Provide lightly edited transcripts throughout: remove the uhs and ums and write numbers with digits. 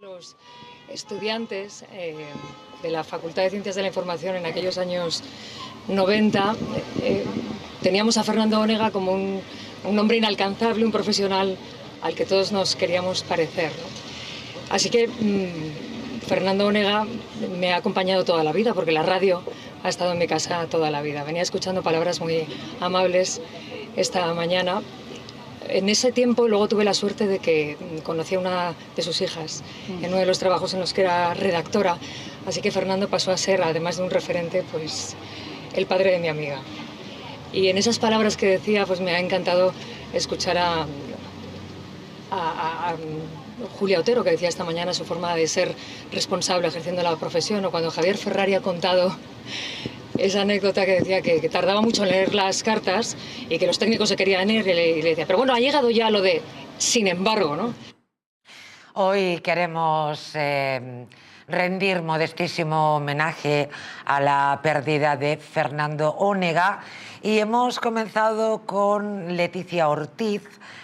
Los estudiantes de la Facultad de Ciencias de la Información en aquellos años 90 teníamos a Fernando Onega como un hombre inalcanzable, un profesional al que todos nos queríamos parecer, ¿no? Así que Fernando Onega me ha acompañado toda la vida, porque la radio ha estado en mi casa toda la vida. Venía escuchando palabras muy amables esta mañana. En ese tiempo luego tuve la suerte de que conocí a una de sus hijas en uno de los trabajos en los que era redactora, así que Fernando pasó a ser, además de un referente, pues el padre de mi amiga. Y en esas palabras que decía, pues me ha encantado escuchar a Julia Otero, que decía esta mañana su forma de ser responsable ejerciendo la profesión, o cuando Javier Ferrari ha contado esa anécdota que decía que tardaba mucho en leer las cartas y que los técnicos se querían ir y le decía, pero bueno, ha llegado ya lo de sin embargo, ¿no? Hoy queremos rendir modestísimo homenaje a la pérdida de Fernando Onega y hemos comenzado con Leticia Ortiz,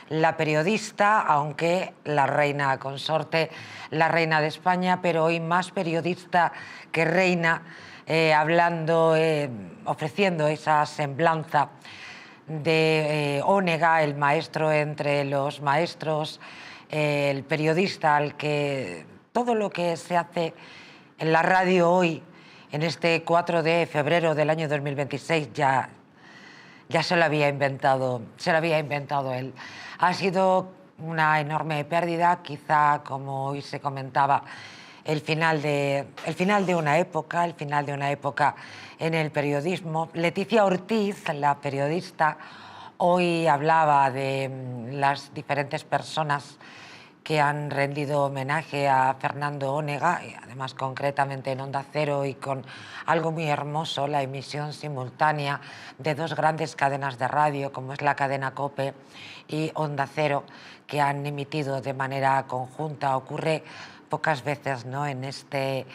la periodista, aunque la reina consorte, la reina de España, pero hoy más periodista que reina, hablando, ofreciendo esa semblanza de Onega, el maestro entre los maestros, el periodista al que todo lo que se hace en la radio hoy, en este 4 de febrero del año 2026, ya se lo había inventado él. Ha sido una enorme pérdida, quizá, como hoy se comentaba, el final de una época, en el periodismo. Leticia Ortiz, la periodista, hoy hablaba de las diferentes personas que han rendido homenaje a Fernando Onega, y además concretamente en Onda Cero, y con algo muy hermoso, la emisión simultánea de dos grandes cadenas de radio, como es la cadena COPE y Onda Cero, que han emitido de manera conjunta. Ocurre pocas veces, ¿no?, en este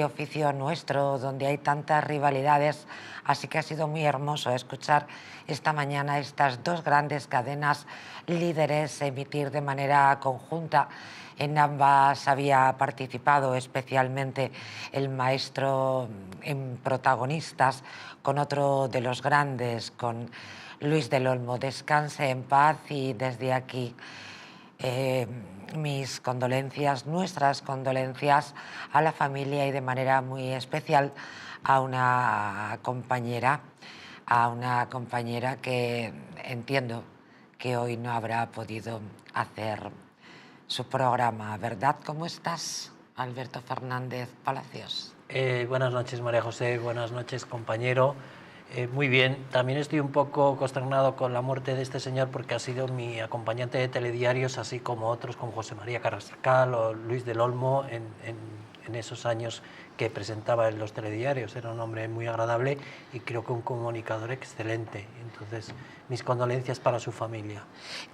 oficio nuestro, donde hay tantas rivalidades, así que ha sido muy hermoso escuchar esta mañana estas dos grandes cadenas líderes emitir de manera conjunta. En ambas había participado especialmente el maestro en protagonistas, con otro de los grandes, con Luis del Olmo. Descanse en paz, y desde aquí mis condolencias, nuestras condolencias a la familia, y de manera muy especial a una compañera que entiendo que hoy no habrá podido hacer su programa, ¿verdad? ¿Cómo estás, Alberto Fernández Palacios? Buenas noches, María José, buenas noches, compañero. Muy bien, también estoy un poco consternado con la muerte de este señor, porque ha sido mi acompañante de telediarios, así como otros como José María Carrascal o Luis del Olmo en esos años que presentaba en los telediarios. Era un hombre muy agradable y creo que un comunicador excelente. Entonces, mis condolencias para su familia.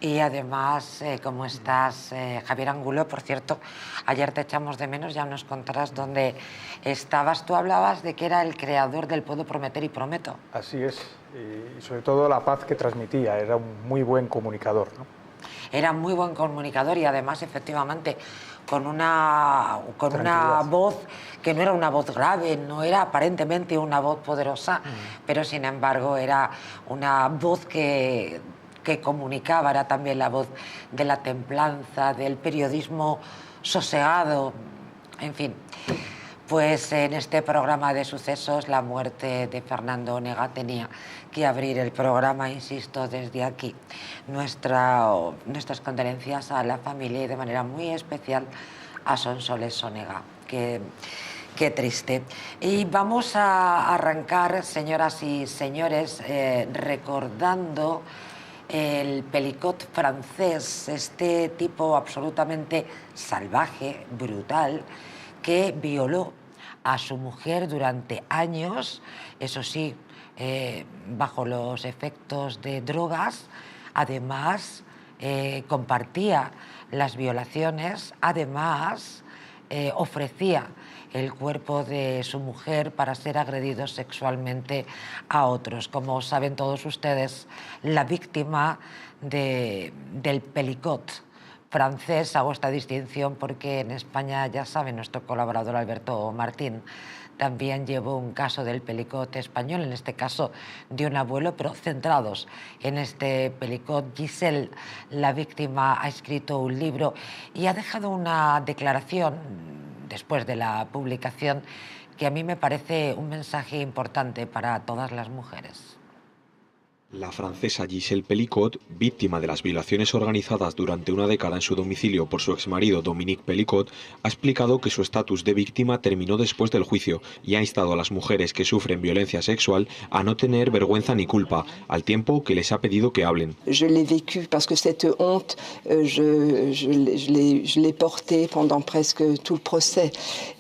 Y además, ¿cómo estás, Javier Angulo? Por cierto, ayer te echamos de menos, ya nos contarás dónde estabas. Tú hablabas de que era el creador del Puedo Prometer y Prometo. Así es, y sobre todo la paz que transmitía, era un muy buen comunicador, ¿no? Era muy buen comunicador, y además, efectivamente, con una voz que no era una voz grave, no era aparentemente una voz poderosa, pero sin embargo era una voz que comunicaba, era también la voz de la templanza, del periodismo sosegado, en fin. Pues en este programa de sucesos, la muerte de Fernando Onega tenía que abrir el programa, insisto, desde aquí. Nuestras condolencias a la familia, y de manera muy especial a Sonsoles Onega. Qué triste. Y vamos a arrancar, señoras y señores, recordando el Pelicot francés, este tipo absolutamente salvaje, brutal, que violó a su mujer durante años, eso sí, bajo los efectos de drogas. Además, compartía las violaciones, además ofrecía el cuerpo de su mujer para ser agredido sexualmente a otros. Como saben todos ustedes, la víctima del pelicot francés, hago esta distinción porque en España, ya sabe nuestro colaborador Alberto Martín, también llevó un caso del pelicot español, en este caso de un abuelo, pero centrados en este pelicot. Giselle, la víctima, ha escrito un libro y ha dejado una declaración después de la publicación que a mí me parece un mensaje importante para todas las mujeres. La francesa Giselle Pelicot, víctima de las violaciones organizadas durante una década en su domicilio por su exmarido Dominique Pelicot, ha explicado que su estatus de víctima terminó después del juicio y ha instado a las mujeres que sufren violencia sexual a no tener vergüenza ni culpa, al tiempo que les ha pedido que hablen. Je l'ai vécu parce que cette honte, je l'ai portée pendant presque tout le procès.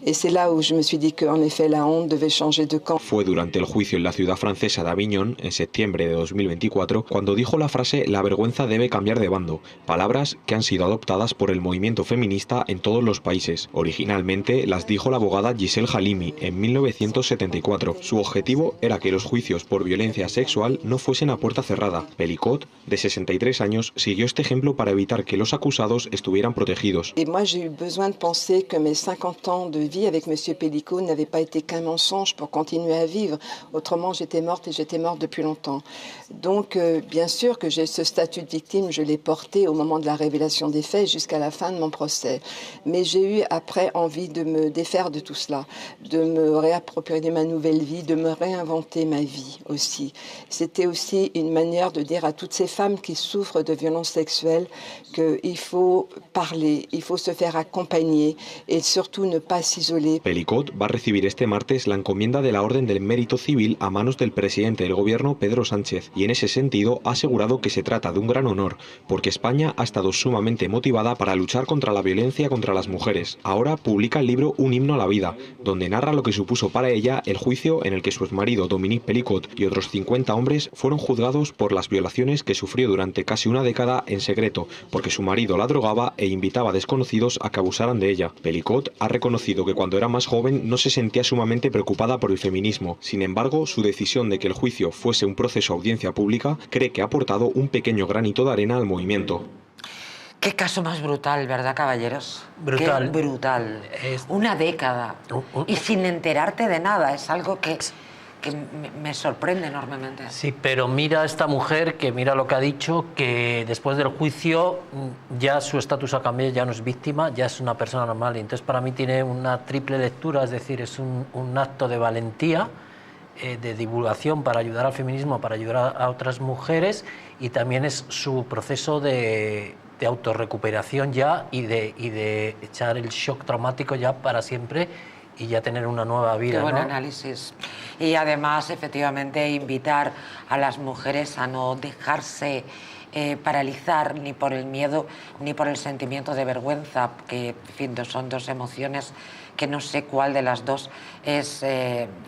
Et c'est là où je me suis dit qu'en effet la honte devait changer de camp. Fue durante el juicio en la ciudad francesa de Avignon, en septiembre de 2024, cuando dijo la frase «la vergüenza debe cambiar de bando», palabras que han sido adoptadas por el movimiento feminista en todos los países. Originalmente las dijo la abogada Giselle Halimi en 1974. Su objetivo era que los juicios por violencia sexual no fuesen a puerta cerrada. Pelicot, de 63 años, siguió este ejemplo para evitar que los acusados estuvieran protegidos. Et moi j'ai eu besoin de penser que mes 50 ans de vie avec Monsieur Pelicot n'avaient pas été qu'un mensonge pour continuer à vivre. Autrement j'étais morte et j'étais morte depuis longtemps. Donc, bien sûr que j'ai ce statut de victime, je l'ai porté au moment de la révélation des faits jusqu'à la fin de mon procès. Mais j'ai eu après envie de me défaire de tout cela, de me réapproprier ma nouvelle vie, de me réinventer ma vie aussi. C'était aussi une manière de dire à toutes ces femmes qui souffrent de violences sexuelles qu'il faut parler, il faut se faire accompagner et surtout ne pas s'isoler. Pelicot va a recibir este martes la encomienda de la Orden del Mérito Civil a manos del presidente del gobierno, Pedro Sánchez, y en ese sentido ha asegurado que se trata de un gran honor, porque España ha estado sumamente motivada para luchar contra la violencia contra las mujeres. Ahora publica el libro Un himno a la vida, donde narra lo que supuso para ella el juicio en el que su exmarido Dominique Pelicot y otros 50 hombres fueron juzgados por las violaciones que sufrió durante casi una década en secreto, porque su marido la drogaba e invitaba a desconocidos a que abusaran de ella. Pelicot ha reconocido que cuando era más joven no se sentía sumamente preocupada por el feminismo. Sin embargo, su decisión de que el juicio fuese un proceso a audiencia pública cree que ha aportado un pequeño granito de arena al movimiento. Qué caso más brutal, ¿verdad, caballeros? Brutal. Qué brutal. Una década. Y sin enterarte de nada. Es algo que me sorprende enormemente. Sí, pero mira a esta mujer, que mira lo que ha dicho, que después del juicio ya su estatus ha cambiado, ya no es víctima, ya es una persona normal. Y entonces para mí tiene una triple lectura, es decir, es un acto de valentía, de divulgación para ayudar al feminismo, para ayudar a otras mujeres, y también es su proceso de autorrecuperación ya y de echar el shock traumático ya para siempre y ya tener una nueva vida. Qué buen ¿no? análisis. Y además, efectivamente, invitar a las mujeres a no dejarse paralizar ni por el miedo ni por el sentimiento de vergüenza, que en fin, son dos emociones que no sé cuál de las dos es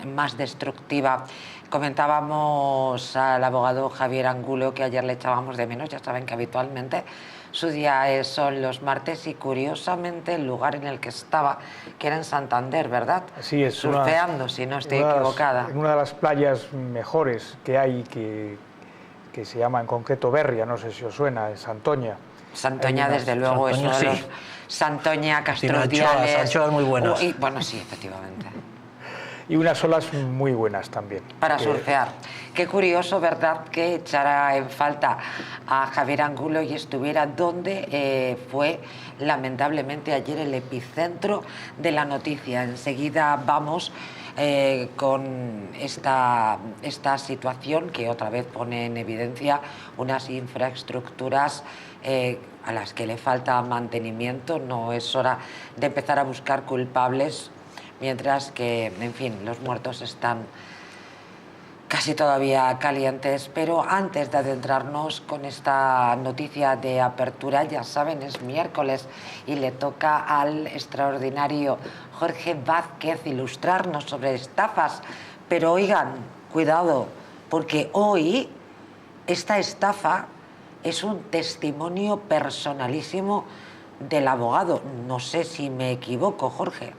más destructiva. Comentábamos al abogado Javier Angulo que ayer le echábamos de menos. Ya saben que habitualmente su día son los martes y curiosamente el lugar en el que estaba, que era en Santander, ¿verdad? Sí, es surfeando, si no estoy equivocada. En una de las playas mejores que hay, que se llama en concreto Berria, no sé si os suena, es Santoña. Santoña, desde luego, es uno de los... Santoña, Castroviales... anchoas muy buenas. Bueno, sí, efectivamente. Y unas olas muy buenas también. Para surfear. Qué curioso, ¿verdad?, que echara en falta a Javier Angulo y estuviera donde fue lamentablemente ayer el epicentro de la noticia. Enseguida vamos con esta situación que otra vez pone en evidencia unas infraestructuras a las que le falta mantenimiento. No es hora de empezar a buscar culpables, mientras que, en fin, los muertos están casi todavía calientes, pero antes de adentrarnos con esta noticia de apertura, ya saben, es miércoles y le toca al extraordinario Jorge Vázquez ilustrarnos sobre estafas. Pero oigan, cuidado, porque hoy esta estafa es un testimonio personalísimo del abogado. No sé si me equivoco, Jorge.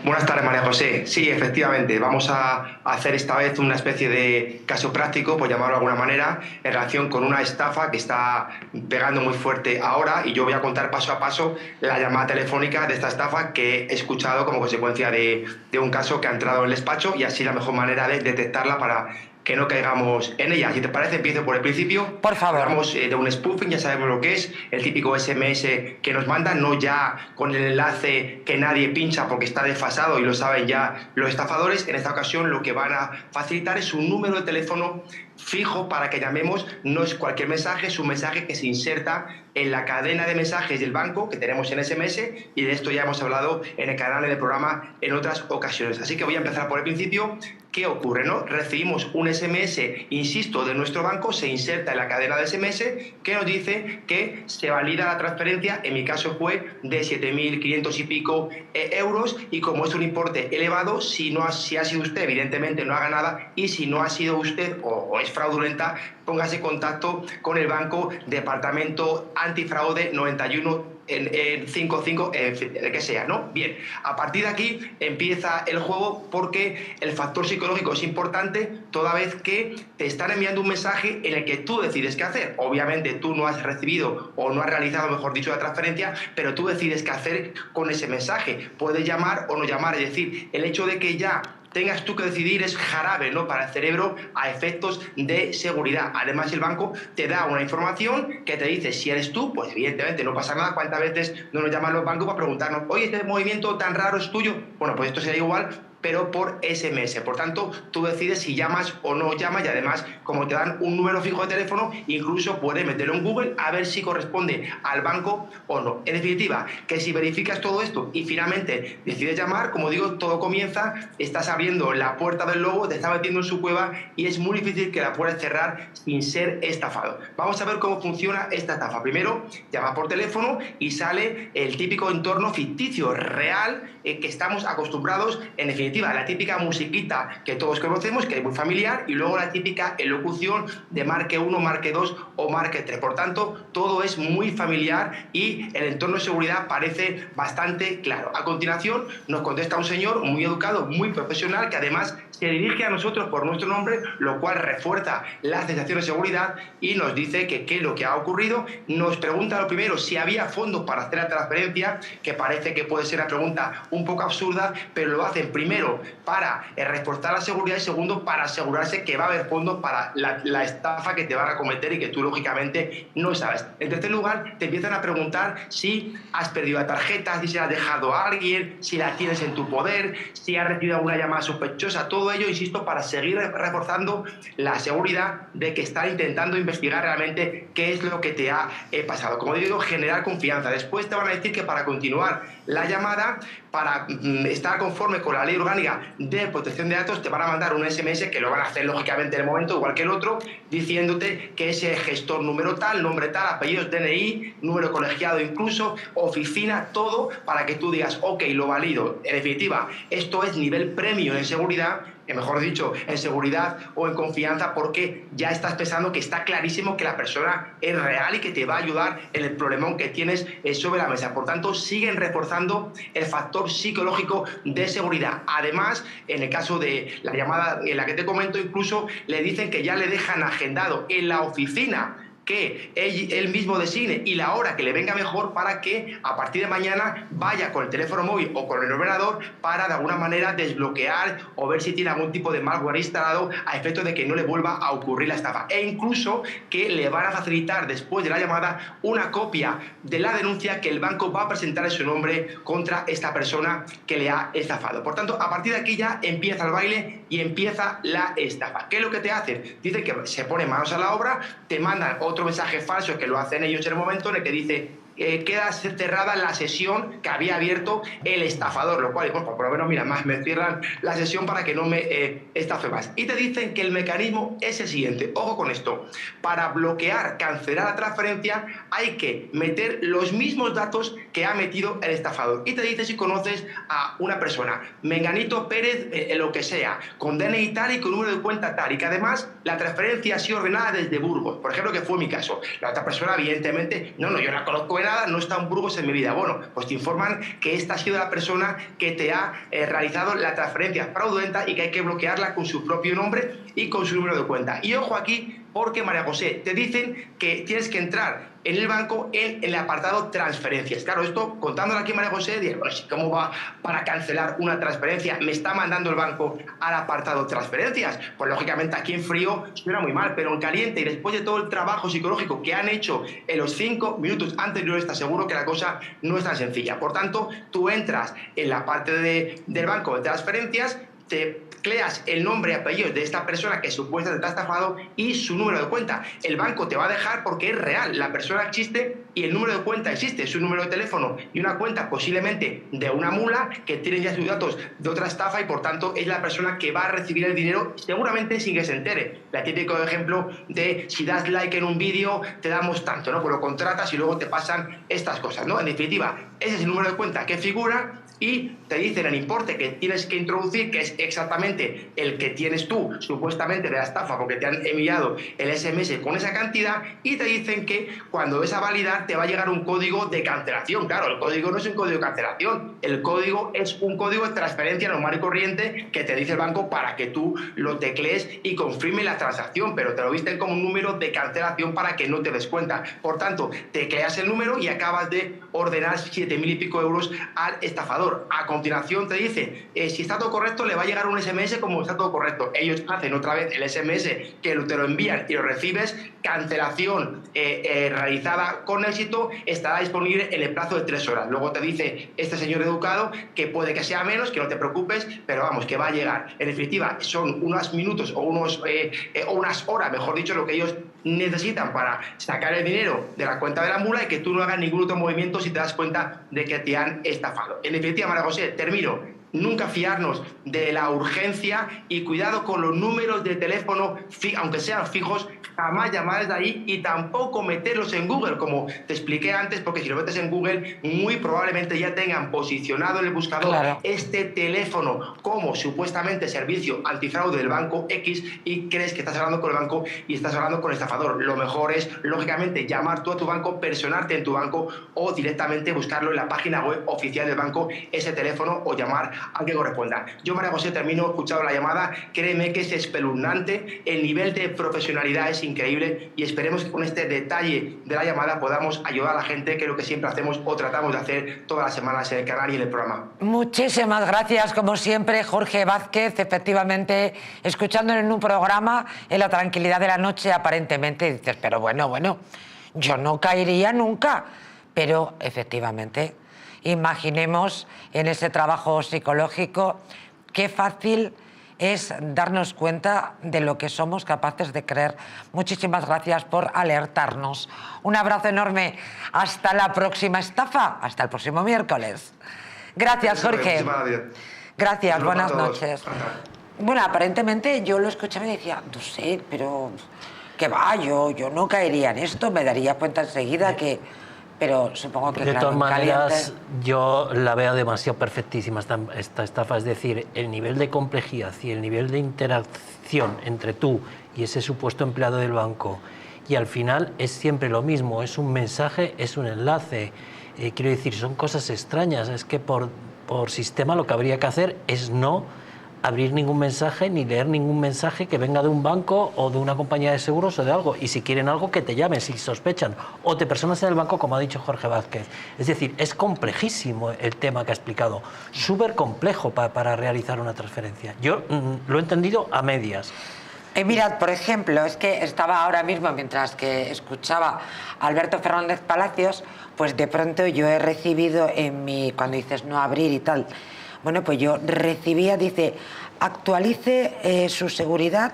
Buenas tardes, María José. Sí, efectivamente, vamos a hacer esta vez una especie de caso práctico, por llamarlo de alguna manera, en relación con una estafa que está pegando muy fuerte ahora, y yo voy a contar paso a paso la llamada telefónica de esta estafa que he escuchado como consecuencia de un caso que ha entrado en el despacho, y así la mejor manera de detectarla para que no caigamos en ella. Si te parece, empiezo por el principio. Por favor. Hablamos de un spoofing, ya sabemos lo que es, el típico SMS que nos mandan, no ya con el enlace que nadie pincha porque está desfasado y lo saben ya los estafadores. En esta ocasión lo que van a facilitar es un número de teléfono fijo para que llamemos. No es cualquier mensaje, es un mensaje que se inserta en la cadena de mensajes del banco que tenemos en SMS, y de esto ya hemos hablado en el canal del programa en otras ocasiones. Así que voy a empezar por el principio. ¿Qué ocurre, no? Recibimos un SMS, insisto, de nuestro banco, se inserta en la cadena de SMS que nos dice que se valida la transferencia, en mi caso fue de 7.500 y pico euros, y como es un importe elevado, si ha sido usted, evidentemente no haga nada, y si no ha sido usted o es fraudulenta, póngase en contacto con el banco, Departamento Antifraude 91 en 55, el que sea, ¿no? Bien, a partir de aquí empieza el juego, porque el factor psicológico es importante toda vez que te están enviando un mensaje en el que tú decides qué hacer. Obviamente tú no has recibido o no has realizado, mejor dicho, la transferencia, pero tú decides qué hacer con ese mensaje. Puedes llamar o no llamar, es decir, el hecho de que ya tengas tú que decidir es jarabe, ¿no?, para el cerebro a efectos de seguridad. Además, el banco te da una información que te dice si eres tú, pues evidentemente no pasa nada. ¿Cuántas veces no nos llaman los bancos para preguntarnos, oye, este movimiento tan raro es tuyo? Bueno, pues esto sería igual, pero por SMS. Por tanto, tú decides si llamas o no llamas, y además, como te dan un número fijo de teléfono, incluso puedes meterlo en Google a ver si corresponde al banco o no. En definitiva, que si verificas todo esto y finalmente decides llamar, como digo, todo comienza, estás abriendo la puerta del lobo, te está metiendo en su cueva, y es muy difícil que la puedas cerrar sin ser estafado. Vamos a ver cómo funciona esta estafa. Primero, llama por teléfono y sale el típico entorno ficticio, real, que estamos acostumbrados. En definitiva, la típica musiquita que todos conocemos, que es muy familiar, y luego la típica elocución de marque 1, marque 2 o marque 3. Por tanto, todo es muy familiar y el entorno de seguridad parece bastante claro. A continuación, nos contesta un señor muy educado, muy profesional, que además se dirige a nosotros por nuestro nombre, lo cual refuerza la sensación de seguridad, y nos dice que qué es lo que ha ocurrido. Nos pregunta lo primero si había fondos para hacer la transferencia, que parece que puede ser una pregunta un poco absurda, pero lo hacen primero para reforzar la seguridad, y segundo para asegurarse que va a haber fondos para la estafa que te van a cometer y que tú lógicamente no sabes. En tercer lugar, te empiezan a preguntar si has perdido la tarjeta, si se la has dejado a alguien, si la tienes en tu poder, si has recibido alguna llamada sospechosa. Todo ello, insisto, para seguir reforzando la seguridad de que están intentando investigar realmente qué es lo que te ha pasado. Como digo, generar confianza. Después te van a decir que para continuar la llamada, para estar conforme con la ley orgánica de protección de datos, te van a mandar un SMS, que lo van a hacer lógicamente en el momento, igual que el otro, diciéndote que ese gestor número tal, nombre tal, apellidos, DNI, número colegiado incluso, oficina, todo, para que tú digas, ok, lo valido. En definitiva, esto es nivel premium en seguridad, mejor dicho, en seguridad o en confianza, porque ya estás pensando que está clarísimo que la persona es real y que te va a ayudar en el problemón que tienes sobre la mesa. Por tanto, siguen reforzando el factor psicológico de seguridad. Además, en el caso de la llamada en la que te comento, incluso le dicen que ya le dejan agendado en la oficina que él mismo designe y la hora que le venga mejor, para que a partir de mañana vaya con el teléfono móvil o con el ordenador para de alguna manera desbloquear o ver si tiene algún tipo de malware instalado, a efecto de que no le vuelva a ocurrir la estafa, e incluso que le van a facilitar después de la llamada una copia de la denuncia que el banco va a presentar en su nombre contra esta persona que le ha estafado. Por tanto, a partir de aquí ya empieza el baile y empieza la estafa. ¿Qué es lo que te hacen? Dice que se pone manos a la obra, te mandan otro mensaje falso, que lo hacen ellos en el momento, en el que dice queda cerrada la sesión que había abierto el estafador, lo cual, bueno, por lo menos, mira, más me cierran la sesión para que no me estafe más. Y te dicen que el mecanismo es el siguiente, ojo con esto, para bloquear, cancelar la transferencia hay que meter los mismos datos que ha metido el estafador. Y te dice si conoces a una persona, Menganito Pérez, lo que sea, con DNI tal y con número de cuenta tal, y que además la transferencia ha sido ordenada desde Burgos, por ejemplo, que fue mi caso. La otra persona, evidentemente, no, yo no conozco de nada, no está en Burgos en mi vida. Bueno, pues te informan que esta ha sido la persona que te ha realizado la transferencia fraudulenta y que hay que bloquearla con su propio nombre y con su número de cuenta. Y ojo aquí, porque María José, te dicen que tienes que entrar en el banco en el apartado transferencias. Claro, esto contándolo aquí María José, diré, bueno, ¿cómo va para cancelar una transferencia? ¿Me está mandando el banco al apartado transferencias? Pues lógicamente aquí en frío suena muy mal, pero en caliente y después de todo el trabajo psicológico que han hecho en los 5 minutos anteriores, te aseguro que la cosa no es tan sencilla. Por tanto, tú entras en la parte del banco de transferencias, te creas el nombre y apellido de esta persona que supuestamente te ha estafado y su número de cuenta. El banco te va a dejar porque es real, la persona existe y el número de cuenta existe, es un número de teléfono y una cuenta posiblemente de una mula que tiene ya sus datos de otra estafa y por tanto es la persona que va a recibir el dinero seguramente sin que se entere. El típico ejemplo de si das like en un vídeo te damos tanto, ¿no? Pues lo contratas y luego te pasan estas cosas, ¿no? En definitiva, ese es el número de cuenta que figura y te dicen el importe que tienes que introducir, que es exactamente el que tienes tú, supuestamente de la estafa, porque te han enviado el SMS con esa cantidad, y te dicen que cuando ves a validar te va a llegar un código de cancelación. Claro, el código no es un código de cancelación, el código es un código de transferencia normal y corriente que te dice el banco para que tú lo teclees y confirme la transacción, pero te lo visten como un número de cancelación para que no te des cuenta. Por tanto, tecleas el número y acabas de ordenar 7.000 y pico euros al estafador. A continuación te dice, si está todo correcto, le va a llegar un SMS como está todo correcto. Ellos hacen otra vez el SMS que te lo envían y lo recibes. Cancelación realizada con éxito, estará disponible en el plazo de 3 horas. Luego te dice este señor educado que puede que sea menos, que no te preocupes, pero vamos, que va a llegar. En definitiva, son unos minutos o unas horas, mejor dicho, lo que ellos necesitan para sacar el dinero de la cuenta de la mula y que tú no hagas ningún otro movimiento si te das cuenta de que te han estafado. En definitiva, María José, termino. Nunca fiarnos de la urgencia y cuidado con los números de teléfono, aunque sean fijos, jamás llamar desde ahí y tampoco meterlos en Google, como te expliqué antes, porque si lo metes en Google, muy probablemente ya tengan posicionado en el buscador este teléfono como supuestamente servicio antifraude del banco X y crees que estás hablando con el banco y estás hablando con el estafador. Lo mejor es, lógicamente, llamar tú a tu banco, personarte en tu banco o directamente buscarlo en la página web oficial del banco, ese teléfono, o llamar al que corresponda. Yo, María José, termino escuchando la llamada. Créeme que es espeluznante, el nivel de profesionalidad es increíble y esperemos que con este detalle de la llamada podamos ayudar a la gente, que es lo que siempre hacemos o tratamos de hacer todas las semanas en el canal y en el programa. Muchísimas gracias, como siempre, Jorge Vázquez. Efectivamente, escuchándolo en un programa, en la tranquilidad de la noche, aparentemente dices, pero bueno, yo no caería nunca. Pero efectivamente, imaginemos en ese trabajo psicológico qué fácil es darnos cuenta de lo que somos capaces de creer. Muchísimas gracias por alertarnos. Un abrazo enorme. Hasta la próxima estafa. Hasta el próximo miércoles. Gracias, Jorge. Gracias, buenas noches. Bueno, aparentemente yo lo escuchaba y decía, no sé, pero que va, yo no caería en esto, me daría cuenta enseguida que... Pero supongo que... De todas maneras, yo la veo demasiado perfectísima esta estafa. Es decir, el nivel de complejidad y el nivel de interacción entre tú y ese supuesto empleado del banco, y al final es siempre lo mismo, es un mensaje, es un enlace. Quiero decir, son cosas extrañas. Es que por sistema lo que habría que hacer es no abrir ningún mensaje ni leer ningún mensaje que venga de un banco o de una compañía de seguros o de algo, y si quieren algo que te llamen, si sospechan, o te personas en el banco, como ha dicho Jorge Vázquez. Es decir, es complejísimo el tema que ha explicado, súper complejo para realizar una transferencia. Yo lo he entendido a medias. Mirad, por ejemplo, es que estaba ahora mismo, mientras que escuchaba a Alberto Fernández Palacios, pues de pronto yo he recibido en mi, cuando dices no abrir y tal, bueno, pues yo recibía, dice, actualice su seguridad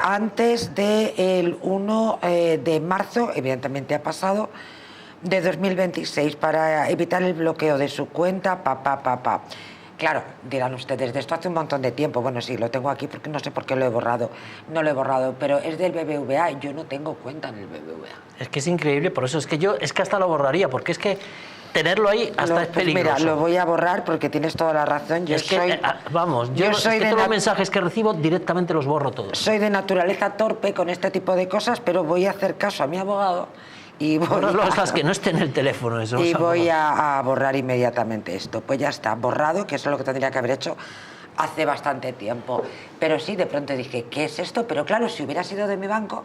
antes del 1 de marzo, evidentemente ha pasado, de 2026 para evitar el bloqueo de su cuenta, Claro, dirán ustedes, de esto hace un montón de tiempo. Bueno, sí, lo tengo aquí porque no sé por qué lo he borrado. No lo he borrado, pero es del BBVA y yo no tengo cuenta en el BBVA. Es que es increíble, por eso es que hasta lo borraría, porque es que tenerlo ahí hasta es peligroso. Mira, lo voy a borrar porque tienes toda la razón. Yo soy todos los mensajes que recibo directamente los borro todos. Soy de naturaleza torpe con este tipo de cosas, pero voy a hacer caso a mi abogado y las que no estén en el teléfono. Eso y voy a borrar inmediatamente esto. Pues ya está, borrado, que eso es lo que tendría que haber hecho hace bastante tiempo. Pero sí, de pronto dije, ¿qué es esto? Pero claro, si hubiera sido de mi banco,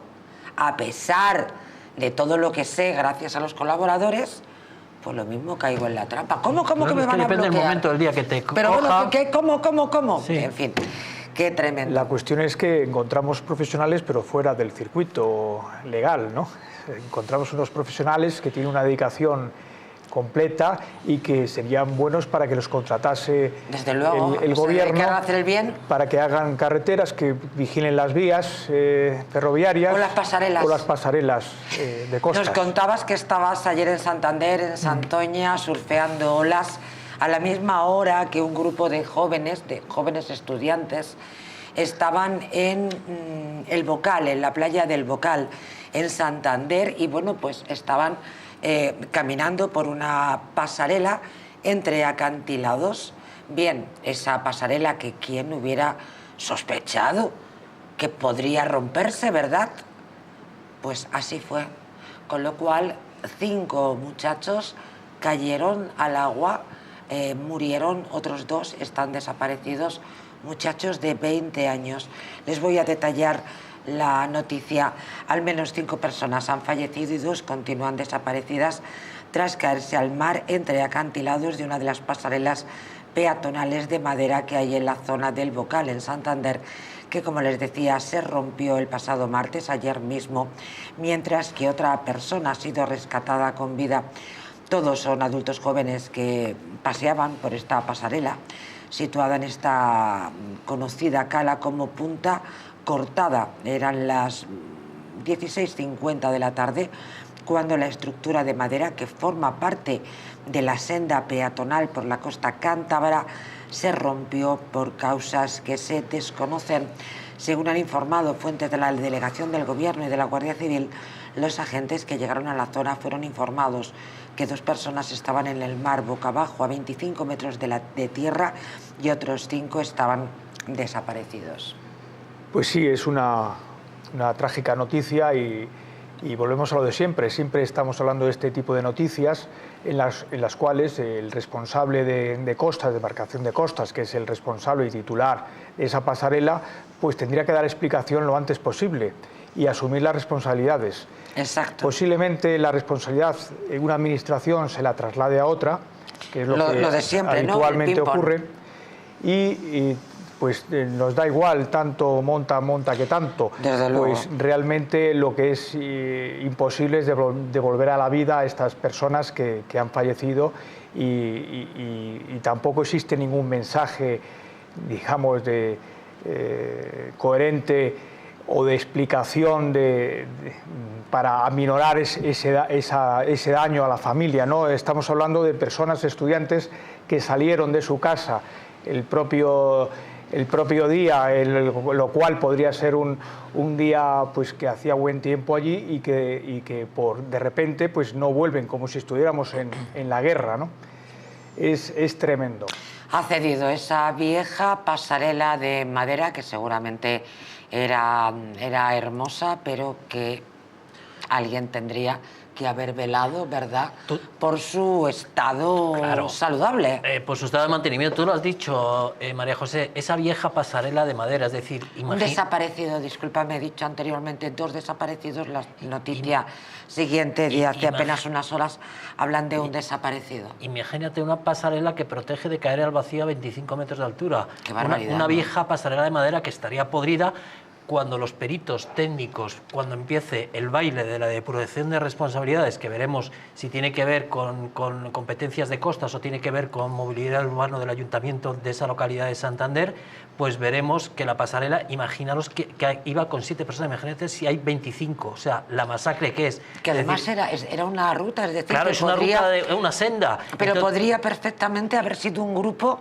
a pesar de todo lo que sé gracias a los colaboradores, pues lo mismo caigo en la trampa. ¿Cómo que me van a bloquear? Depende del momento del día que te coja. Pero bueno, ¿cómo? Sí. En fin, qué tremendo. La cuestión es que encontramos profesionales, pero fuera del circuito legal, ¿no? Encontramos unos profesionales que tienen una dedicación completa y que serían buenos para que los contratase desde luego, el gobierno, hacer el bien, para que hagan carreteras, que vigilen las vías ferroviarias o las pasarelas de costas. Nos contabas que estabas ayer en Santander, en Santoña, surfeando olas a la misma hora que un grupo de jóvenes estudiantes estaban en el Bocal, en la playa del Bocal, en Santander, y bueno, pues estaban caminando por una pasarela entre acantilados. Bien, esa pasarela que quién hubiera sospechado que podría romperse, ¿verdad? Pues así fue. Con lo cual, 5 muchachos cayeron al agua, murieron, otros 2 están desaparecidos, muchachos de 20 años. Les voy a detallar la noticia. Al menos 5 personas han fallecido y 2 continúan desaparecidas tras caerse al mar entre acantilados de una de las pasarelas peatonales de madera que hay en la zona del Bocal, en Santander, que, como les decía, se rompió el pasado martes, ayer mismo, mientras que otra persona ha sido rescatada con vida. Todos son adultos jóvenes que paseaban por esta pasarela, situada en esta conocida cala como Punta Cortada. Eran las 16:50 de la tarde cuando la estructura de madera que forma parte de la senda peatonal por la costa cántabra se rompió por causas que se desconocen. Según han informado fuentes de la delegación del Gobierno y de la Guardia Civil, los agentes que llegaron a la zona fueron informados que 2 personas estaban en el mar boca abajo a 25 metros de tierra y otros 5 estaban desaparecidos. Pues sí, es una trágica noticia y volvemos a lo de siempre. Siempre estamos hablando de este tipo de noticias en las cuales el responsable de costas, de embarcación de costas, que es el responsable y titular de esa pasarela, pues tendría que dar explicación lo antes posible y asumir las responsabilidades. Exacto. Posiblemente la responsabilidad en una administración se la traslade a otra, que es lo que de siempre, habitualmente ¿no? ocurre, y pues nos da igual tanto monta que tanto. Desde luego. Pues realmente lo que es imposible es devolver a la vida a estas personas que han fallecido y tampoco existe ningún mensaje, digamos, coherente o de explicación para aminorar ese daño a la familia, ¿no? Estamos hablando de personas, estudiantes que salieron de su casa el propio día, lo cual podría ser un día pues que hacía buen tiempo allí y que de repente pues no vuelven, como si estuviéramos en la guerra, ¿no? Es tremendo. Ha cedido esa vieja pasarela de madera que seguramente era hermosa, pero que alguien tendría que haber velado, ¿verdad?, por su estado saludable. Por su estado de mantenimiento. Tú lo has dicho, María José, esa vieja pasarela de madera, es decir... Un desaparecido, discúlpame, he dicho anteriormente 2 desaparecidos, la noticia siguiente de hace apenas unas horas hablan de un desaparecido. Imagínate una pasarela que protege de caer al vacío a 25 metros de altura. Qué barbaridad, una vieja pasarela de madera que estaría podrida cuando los peritos técnicos, cuando empiece el baile de la depuración de responsabilidades, que veremos si tiene que ver con competencias de costas o tiene que ver con movilidad urbana del ayuntamiento de esa localidad de Santander, pues veremos que la pasarela, imaginaros que iba con 7 personas, imagínate si hay 25, o sea, la masacre que es. Que además era una ruta, es decir, claro, es una ruta, una senda. Pero entonces, podría perfectamente haber sido un grupo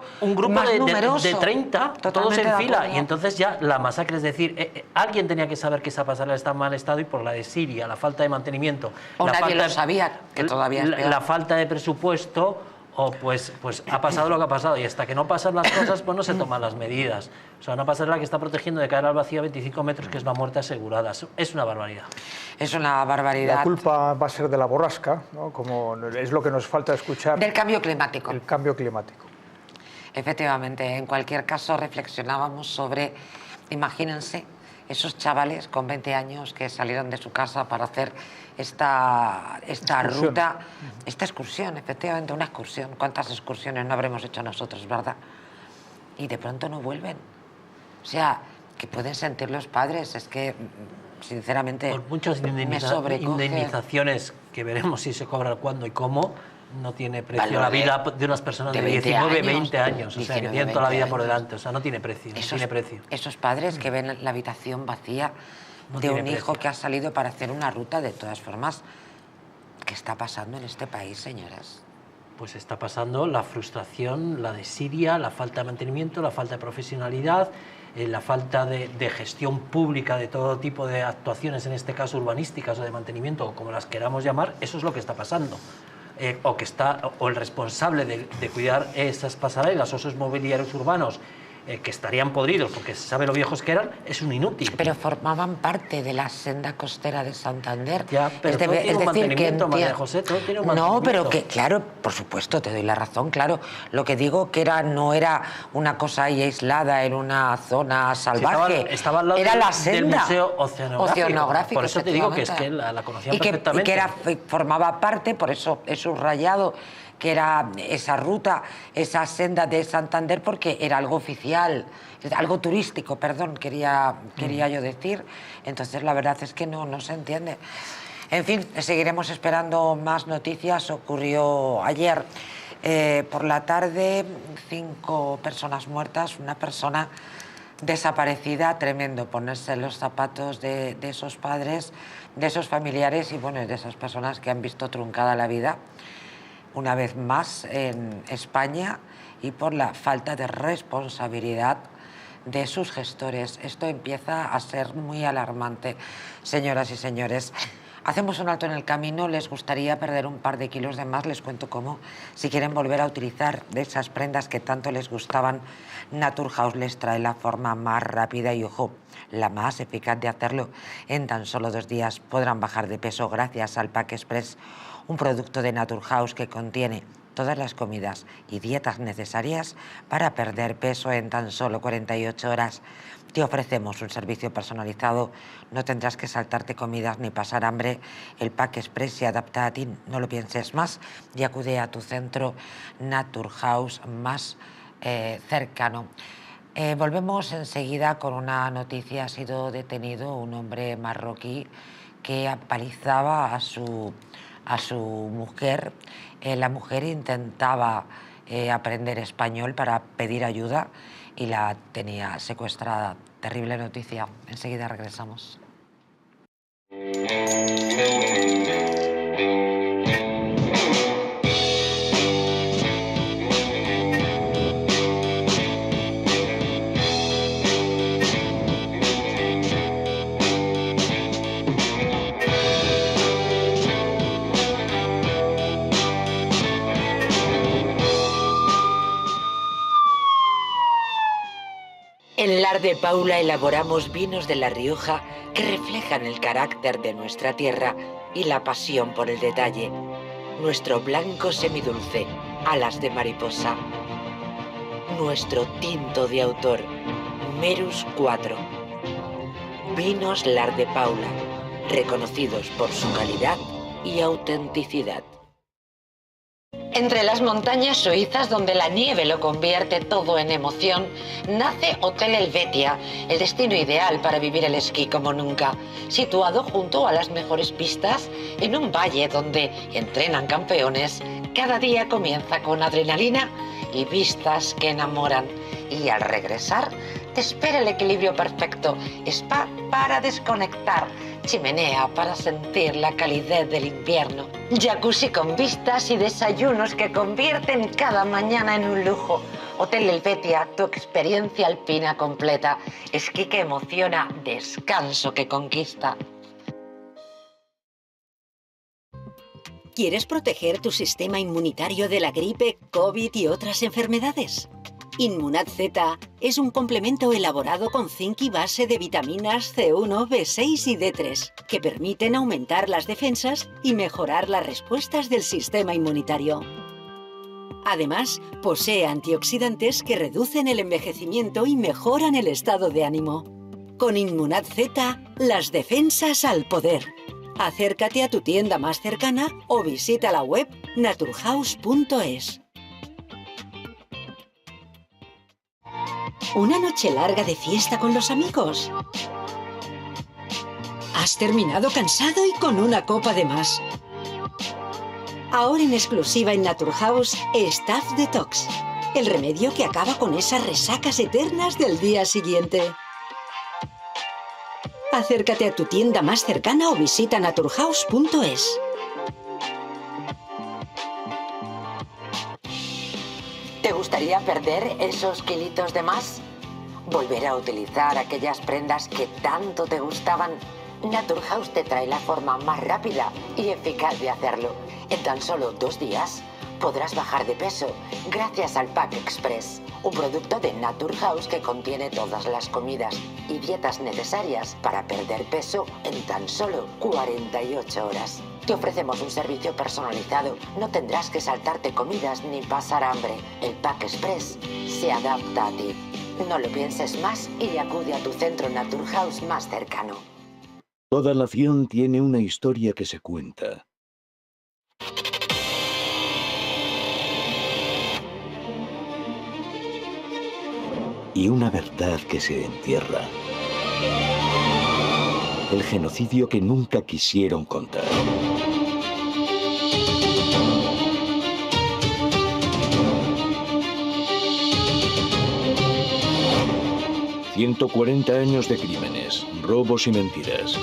más numeroso. De 30, todos en fila, y entonces ya la masacre, es decir, alguien tenía que saber que esa pasarela está en mal estado, y por la de Siria, la falta de mantenimiento, o nadie lo sabía, que todavía es peor. La falta de presupuesto, o pues ha pasado lo que ha pasado, y hasta que no pasan las cosas, pues no se toman las medidas. O sea, una pasarela que está protegiendo de caer al vacío a 25 metros, que es una muerte asegurada. Es una barbaridad. Es una barbaridad. La culpa va a ser de la borrasca, ¿no? Como es lo que nos falta escuchar. Del cambio climático. El cambio climático. Efectivamente, en cualquier caso reflexionábamos sobre, imagínense, esos chavales con 20 años que salieron de su casa para hacer esta ruta, esta excursión, efectivamente, una excursión. ¿Cuántas excursiones no habremos hecho nosotros, verdad? Y de pronto no vuelven. O sea, que pueden sentir los padres, es que, sinceramente, por muchas indemnizaciones que veremos si se cobran cuándo y cómo, no tiene precio la vida de unas personas de 19, 20 años, o sea, que tienen toda la vida por delante, o sea, no tiene precio, no tiene precio. Esos padres que ven la habitación vacía de un hijo que ha salido para hacer una ruta, de todas formas, ¿qué está pasando en este país, señoras? Pues está pasando la frustración, la desidia, la falta de mantenimiento, la falta de profesionalidad, la falta de gestión pública de todo tipo de actuaciones, en este caso urbanísticas o de mantenimiento, o como las queramos llamar. Eso es lo que está pasando. O el responsable de cuidar esas pasarelas o esos mobiliarios urbanos que estarían podridos porque se sabe lo viejos que eran, es un inútil. Pero formaban parte de la senda costera de Santander. Ya, pero todo tiene un mantenimiento, María José, todo tiene un mantenimiento. No, pero que, claro, por supuesto, te doy la razón, claro. Lo que digo que no era una cosa ahí aislada en una zona salvaje. Sí, estaba al lado era la senda del Museo Oceanográfico. Por eso te digo que es que la conocían perfectamente. Y que formaba parte, por eso he subrayado que era esa ruta, esa senda de Santander, porque era algo oficial, algo turístico, perdón, quería yo decir. Entonces, la verdad es que no se entiende. En fin, seguiremos esperando más noticias. Ocurrió ayer por la tarde, 5 personas muertas, una persona desaparecida. Tremendo ponerse los zapatos de esos padres, de esos familiares y, bueno, de esas personas que han visto truncada la vida una vez más en España, y por la falta de responsabilidad de sus gestores. Esto empieza a ser muy alarmante, señoras y señores. Hacemos un alto en el camino. Les gustaría perder un par de kilos de más, les cuento cómo. Si quieren volver a utilizar de esas prendas que tanto les gustaban, Naturhaus les trae la forma más rápida y, ojo, la más eficaz de hacerlo. En tan solo 2 días podrán bajar de peso gracias al Pack Express, un producto de Naturhaus que contiene todas las comidas y dietas necesarias para perder peso en tan solo 48 horas. Te ofrecemos un servicio personalizado, no tendrás que saltarte comidas ni pasar hambre. El Pack Express se adapta a ti, no lo pienses más, y acude a tu centro Naturhaus más cercano. Volvemos enseguida con una noticia. Ha sido detenido un hombre marroquí que apalizaba a su mujer. La mujer intentaba aprender español para pedir ayuda y la tenía secuestrada. Terrible noticia. Enseguida regresamos. En Lar de Paula elaboramos vinos de La Rioja que reflejan el carácter de nuestra tierra y la pasión por el detalle. Nuestro blanco semidulce, alas de mariposa. Nuestro tinto de autor, Merus 4. Vinos Lar de Paula, reconocidos por su calidad y autenticidad. Entre las montañas suizas, donde la nieve lo convierte todo en emoción, nace Hotel Helvetia, el destino ideal para vivir el esquí como nunca. Situado junto a las mejores pistas, en un valle donde entrenan campeones, cada día comienza con adrenalina y vistas que enamoran. Y al regresar, te espera el equilibrio perfecto, spa para desconectar, chimenea para sentir la calidez del invierno, jacuzzi con vistas y desayunos que convierten cada mañana en un lujo. Hotel Helvetia, tu experiencia alpina completa, esquí que emociona, descanso que conquista. ¿Quieres proteger tu sistema inmunitario de la gripe, COVID y otras enfermedades? Inmunad Z es un complemento elaborado con zinc y base de vitaminas C1, B6 y D3 que permiten aumentar las defensas y mejorar las respuestas del sistema inmunitario. Además, posee antioxidantes que reducen el envejecimiento y mejoran el estado de ánimo. Con Inmunad Z, las defensas al poder. Acércate a tu tienda más cercana o visita la web naturhaus.es. ¿Una noche larga de fiesta con los amigos? ¿Has terminado cansado y con una copa de más? Ahora en exclusiva en Naturhaus, Staff Detox, el remedio que acaba con esas resacas eternas del día siguiente. Acércate a tu tienda más cercana o visita naturhaus.es. ¿Te gustaría perder esos kilitos de más? ¿Volver a utilizar aquellas prendas que tanto te gustaban? Naturhaus te trae la forma más rápida y eficaz de hacerlo. En tan solo 2 días podrás bajar de peso gracias al Pack Express, un producto de Naturhaus que contiene todas las comidas y dietas necesarias para perder peso en tan solo 48 horas. Te ofrecemos un servicio personalizado, no tendrás que saltarte comidas ni pasar hambre. El Pack Express se adapta a ti. No lo pienses más y acude a tu centro Naturhaus más cercano. Toda nación tiene una historia que se cuenta. Y una verdad que se entierra. El genocidio que nunca quisieron contar. ...140 años de crímenes, robos y mentiras.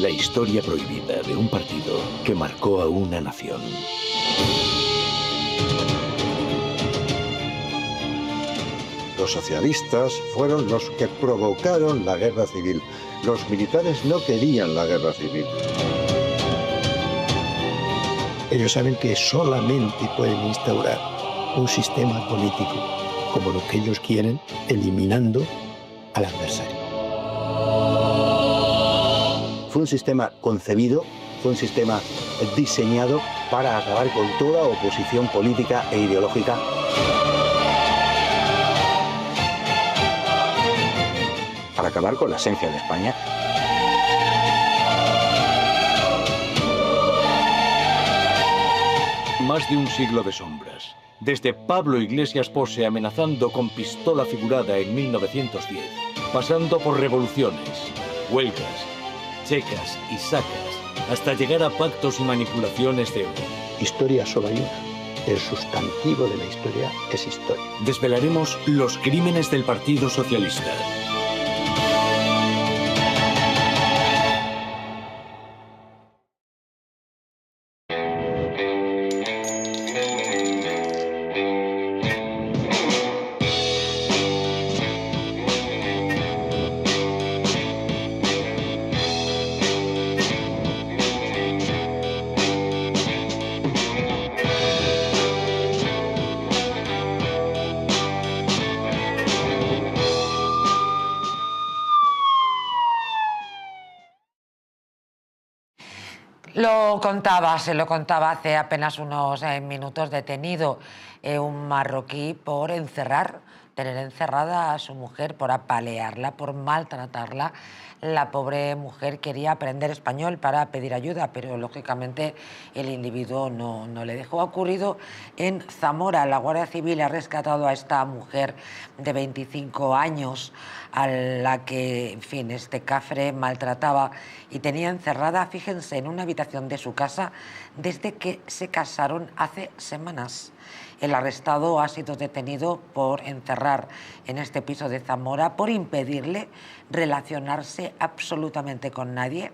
La historia prohibida de un partido que marcó a una nación. Los socialistas fueron los que provocaron la guerra civil. Los militares no querían la guerra civil. Ellos saben que solamente pueden instaurar un sistema político como lo que ellos quieren, eliminando al adversario. Fue un sistema concebido, fue un sistema diseñado para acabar con toda oposición política e ideológica. Para acabar con la esencia de España. Más de un siglo de sombras. Desde Pablo Iglesias Pose amenazando con pistola figurada en 1910, pasando por revoluciones, huelgas, checas y sacas, hasta llegar a pactos y manipulaciones de oro. Historia solo hay una. El sustantivo de la historia es historia. Desvelaremos los crímenes del Partido Socialista. Se lo contaba hace apenas unos minutos, detenido un marroquí por encerrar tener encerrada a su mujer, por apalearla, por maltratarla. La pobre mujer quería aprender español para pedir ayuda, pero lógicamente el individuo no le dejó. Ha ocurrido en Zamora. La Guardia Civil ha rescatado a esta mujer de 25 años a la que, en fin, este cafre maltrataba y tenía encerrada, fíjense, en una habitación de su casa desde que se casaron hace semanas. El arrestado ha sido detenido por encerrar en este piso de Zamora, por impedirle relacionarse absolutamente con nadie.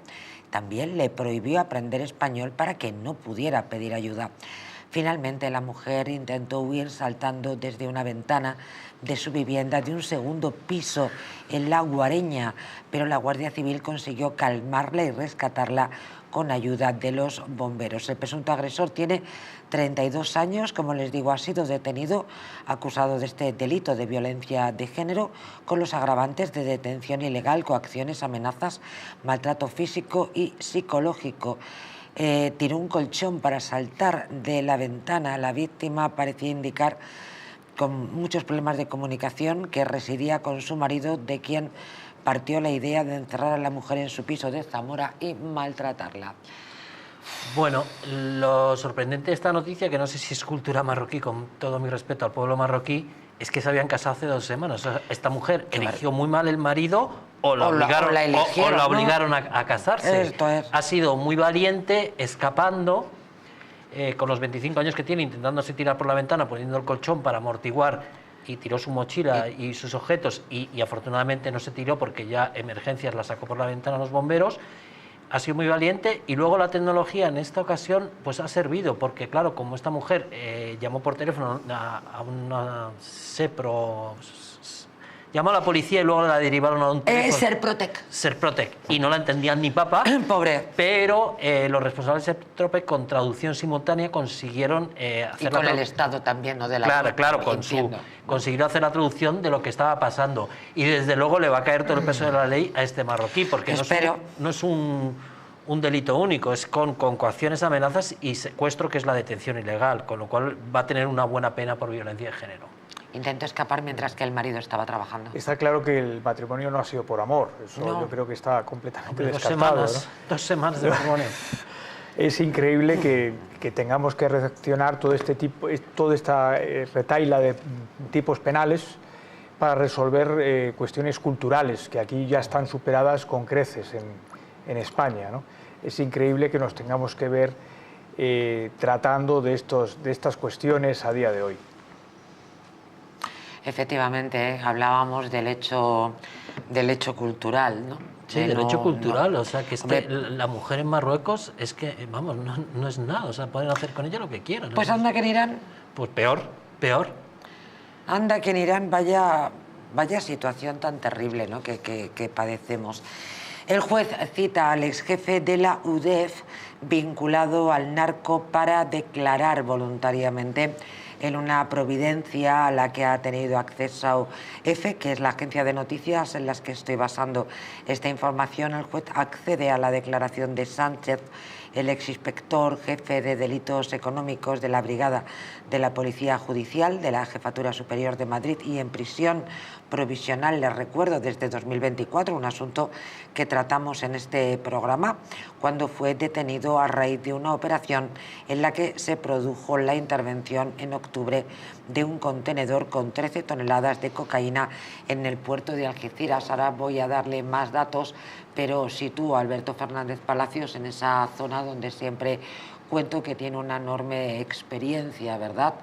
También le prohibió aprender español para que no pudiera pedir ayuda. Finalmente, la mujer intentó huir saltando desde una ventana de su vivienda de un segundo piso en La Guareña, pero la Guardia Civil consiguió calmarla y rescatarla con ayuda de los bomberos. El presunto agresor tiene 32 años, como les digo, ha sido detenido acusado de este delito de violencia de género con los agravantes de detención ilegal, coacciones, amenazas, maltrato físico y psicológico. Tiró un colchón para saltar de la ventana. La víctima parecía indicar, con muchos problemas de comunicación, que residía con su marido, de quien partió la idea de encerrar a la mujer en su piso de Zamora y maltratarla. Bueno, lo sorprendente de esta noticia, que no sé si es cultura marroquí, con todo mi respeto al pueblo marroquí, es que se habían casado hace 2 semanas. O sea, esta mujer eligió muy mal el marido o la obligaron a casarse. Esto es. Ha sido muy valiente, escapando, con los 25 años que tiene, intentándose tirar por la ventana, poniendo el colchón para amortiguar, y tiró su mochila y sus objetos, y afortunadamente no se tiró porque ya Emergencias la sacó por la ventana los bomberos. Ha sido muy valiente, y luego la tecnología en esta ocasión pues ha servido, porque claro, como esta mujer llamó por teléfono a una SEPRO, llamó a la policía y luego la derivaron a un teléfono. Serprotec, y no la entendían ni papa. Pobre. Pero los responsables de Serprotec, con traducción simultánea, consiguieron hacer y con el Estado también, ¿no? De la claro, consiguieron hacer la traducción de lo que estaba pasando, y desde luego le va a caer todo el peso de la ley a este marroquí, porque no es un delito único, es con coacciones, amenazas y secuestro, que es la detención ilegal, con lo cual va a tener una buena pena por violencia de género. Intentó escapar mientras que el marido estaba trabajando. Está claro que el matrimonio no ha sido por amor, eso no. Yo creo que está completamente descartado. 2 semanas de matrimonio. Es increíble que tengamos que reaccionar toda esta retahíla de tipos penales para resolver cuestiones culturales que aquí ya están superadas con creces en España, ¿no? Es increíble que nos tengamos que ver tratando de estas cuestiones a día de hoy. Efectivamente, hablábamos del hecho cultural, ¿no? Sí, del hecho cultural, o sea, que la mujer en Marruecos es que, vamos, no es nada, o sea, pueden hacer con ella lo que quieran. Pues anda que en Irán... Pues peor. Anda que en Irán vaya situación tan terrible, ¿no? que padecemos. El juez cita al exjefe de la UDEF vinculado al narco para declarar voluntariamente en una providencia a la que ha tenido acceso EFE, que es la agencia de noticias en las que estoy basando esta información. El juez accede a la declaración de Sánchez, el exinspector jefe de delitos económicos de la Brigada de la Policía Judicial de la Jefatura Superior de Madrid, y en prisión provisional, les recuerdo, desde 2024, un asunto que tratamos en este programa, cuando fue detenido a raíz de una operación en la que se produjo la intervención en octubre de un contenedor con 13 toneladas de cocaína en el puerto de Algeciras. Ahora voy a darle más datos, pero sitúo a Alberto Fernández Palacios en esa zona donde siempre cuento que tiene una enorme experiencia, ¿verdad?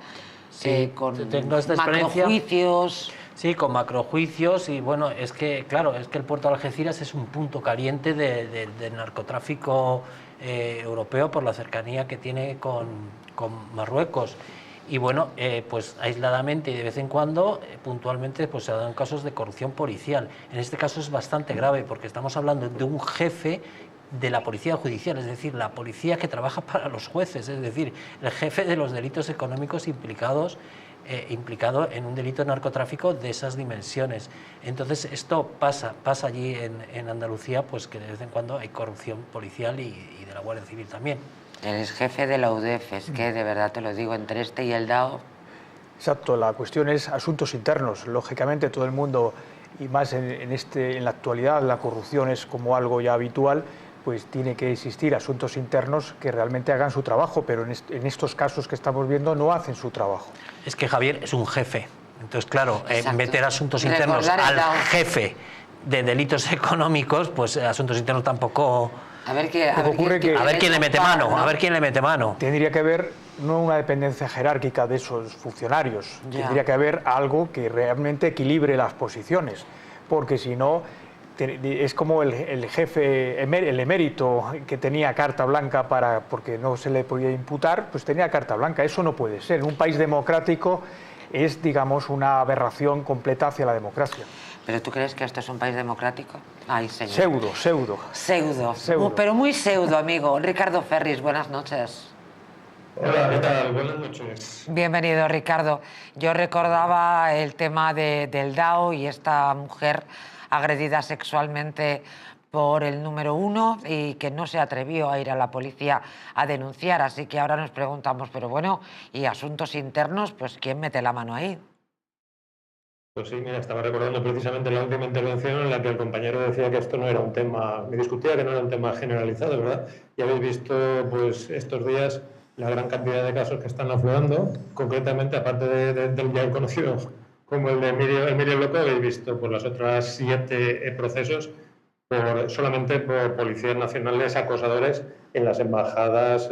Sí, con tengo esta experiencia. Macrojuicios. Sí, con macrojuicios, y bueno, es que claro, es que el puerto de Algeciras es un punto caliente del narcotráfico europeo, por la cercanía que tiene con Marruecos. Y bueno, pues aisladamente y de vez en cuando, puntualmente, pues se dan casos de corrupción policial. En este caso es bastante grave, porque estamos hablando de un jefe de la policía judicial, es decir, la policía que trabaja para los jueces, es decir, el jefe de los delitos económicos implicado en un delito de narcotráfico de esas dimensiones. Entonces esto pasa allí en Andalucía, pues que de vez en cuando hay corrupción policial y de la Guardia Civil también. Eres jefe de la UDEF, es que de verdad te lo digo, entre este y el DAO... Exacto, la cuestión es asuntos internos. Lógicamente todo el mundo, y más en la actualidad, la corrupción es como algo ya habitual, pues tiene que existir asuntos internos que realmente hagan su trabajo, pero en estos casos que estamos viendo no hacen su trabajo. Es que Javier es un jefe. Entonces, claro, meter asuntos internos al jefe de delitos económicos, pues asuntos internos tampoco... A ver quién le mete mano, ¿no? A ver quién le mete mano. Tendría que haber no una dependencia jerárquica de esos funcionarios, tendría que haber algo que realmente equilibre las posiciones, porque si no, es como el jefe, el emérito que tenía carta blanca porque no se le podía imputar, pues tenía carta blanca. Eso no puede ser. En un país democrático es, digamos, una aberración completa hacia la democracia. ¿Pero tú crees que esto es un país democrático? Ay, señor. Pseudo. Pero muy pseudo, amigo. Ricardo Ferris, buenas noches. Hola, ¿qué tal? Buenas noches. Bienvenido, Ricardo. Yo recordaba el tema del DAO y esta mujer agredida sexualmente por el número 1 y que no se atrevió a ir a la policía a denunciar. Así que ahora nos preguntamos, pero bueno, ¿y asuntos internos? Pues ¿quién mete la mano ahí? Pues sí, mira, estaba recordando precisamente la última intervención en la que el compañero decía que esto no era un tema, me discutía que no era un tema generalizado, ¿verdad? Y habéis visto pues estos días la gran cantidad de casos que están aflorando, concretamente, aparte del ya conocido como el de Emilio Loco, habéis visto pues, las otras 7 procesos solamente por policías nacionales acosadores en las embajadas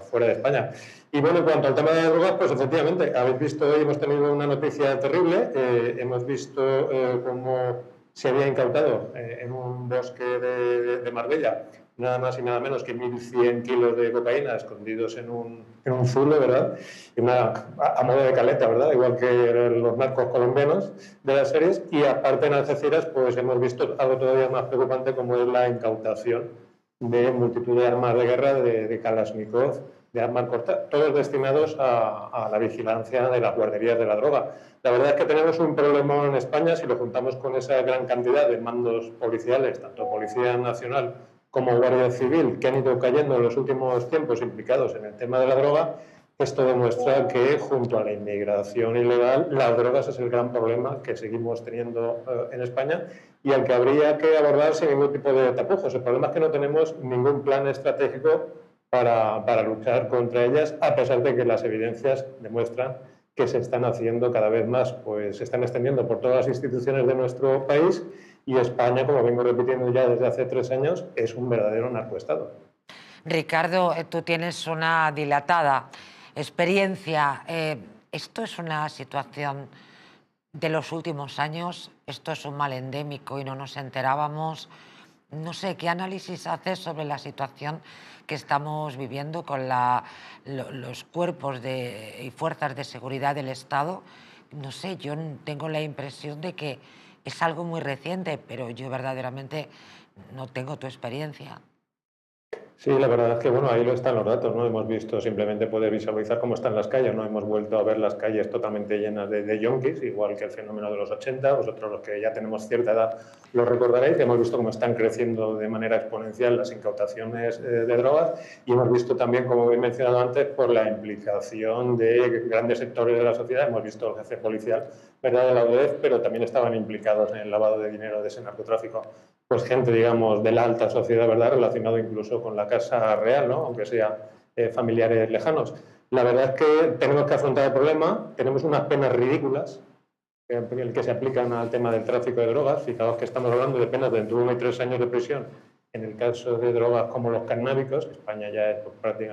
fuera de España. Y bueno, en cuanto al tema de drogas, pues efectivamente, habéis visto hoy, hemos tenido una noticia terrible, hemos visto cómo se había incautado en un bosque de Marbella nada más y nada menos que 1.100 kilos de cocaína escondidos en un zulo, ¿verdad? Y a modo de caleta, ¿verdad? Igual que los narcos colombianos de las series. Y aparte en Algeciras, pues hemos visto algo todavía más preocupante como es la incautación de multitud de armas de guerra, de Kalashnikov, de armas cortas, todos destinados a la vigilancia de las guarderías de la droga. La verdad es que tenemos un problema en España si lo juntamos con esa gran cantidad de mandos policiales, tanto Policía Nacional como Guardia Civil, que han ido cayendo en los últimos tiempos implicados en el tema de la droga. Esto demuestra que junto a la inmigración ilegal, las drogas es el gran problema que seguimos teniendo en España y al que habría que abordar sin ningún tipo de tapujos. El problema es que no tenemos ningún plan estratégico para luchar contra ellas, a pesar de que las evidencias demuestran que se están haciendo cada vez más, pues se están extendiendo por todas las instituciones de nuestro país y España, como vengo repitiendo ya desde hace 3 años, es un verdadero narcoestado. Ricardo, tú tienes una dilatada experiencia. ¿Esto es una situación de los últimos años? ¿Esto es un mal endémico y no nos enterábamos? No sé, ¿qué análisis haces sobre la situación que estamos viviendo con los cuerpos y fuerzas de seguridad del Estado? No sé, yo tengo la impresión de que es algo muy reciente, pero yo verdaderamente no tengo tu experiencia. Sí, la verdad es que bueno, ahí lo están los datos, ¿no? Hemos visto simplemente poder visualizar cómo están las calles, no hemos vuelto a ver las calles totalmente llenas de yonkis, igual que el fenómeno de los 80, vosotros los que ya tenemos cierta edad lo recordaréis, hemos visto cómo están creciendo de manera exponencial las incautaciones de drogas y hemos visto también, como he mencionado antes, por la implicación de grandes sectores de la sociedad, hemos visto el jefe policial, ¿verdad?, de la UDEF, pero también estaban implicados en el lavado de dinero de ese narcotráfico. Pues gente, digamos, de la alta sociedad, ¿verdad?, relacionado incluso con la Casa Real, ¿no?, aunque sea familiares lejanos. La verdad es que tenemos que afrontar el problema, tenemos unas penas ridículas que se aplican al tema del tráfico de drogas. Fijaos que estamos hablando de penas de entre 1 y 3 años de prisión en el caso de drogas como los canábicos. España ya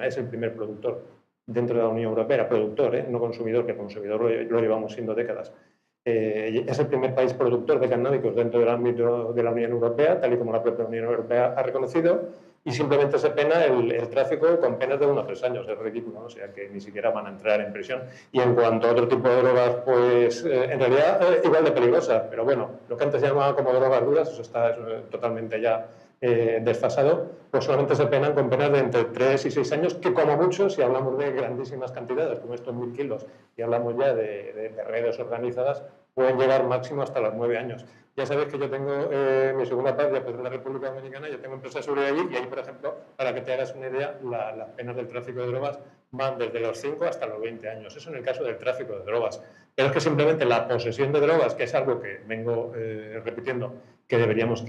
es el primer productor dentro de la Unión Europea, productor, no consumidor, que consumidor lo llevamos siendo décadas. Es el primer país productor de canábicos dentro del ámbito de la Unión Europea, tal y como la propia Unión Europea ha reconocido, y simplemente se pena el tráfico con penas de 1 a 3 años. Es ridículo, ¿no? O sea que ni siquiera van a entrar en prisión. Y en cuanto a otro tipo de drogas, pues en realidad igual de peligrosas, pero bueno, lo que antes se llamaba como drogas duras, eso está totalmente ya desfasado, pues solamente se penan con penas de entre 3 y 6 años, que como mucho, si hablamos de grandísimas cantidades, como estos 1.000 kilos, y hablamos ya de redes organizadas, pueden llegar máximo hasta los 9 años. Ya sabéis que yo tengo mi segunda patria, pues en la República Dominicana, yo tengo empresa de seguridad allí, y ahí, por ejemplo, para que te hagas una idea, las penas del tráfico de drogas van desde los 5 hasta los 20 años. Eso en el caso del tráfico de drogas. Pero es que simplemente la posesión de drogas, que es algo que vengo repitiendo, que tendríamos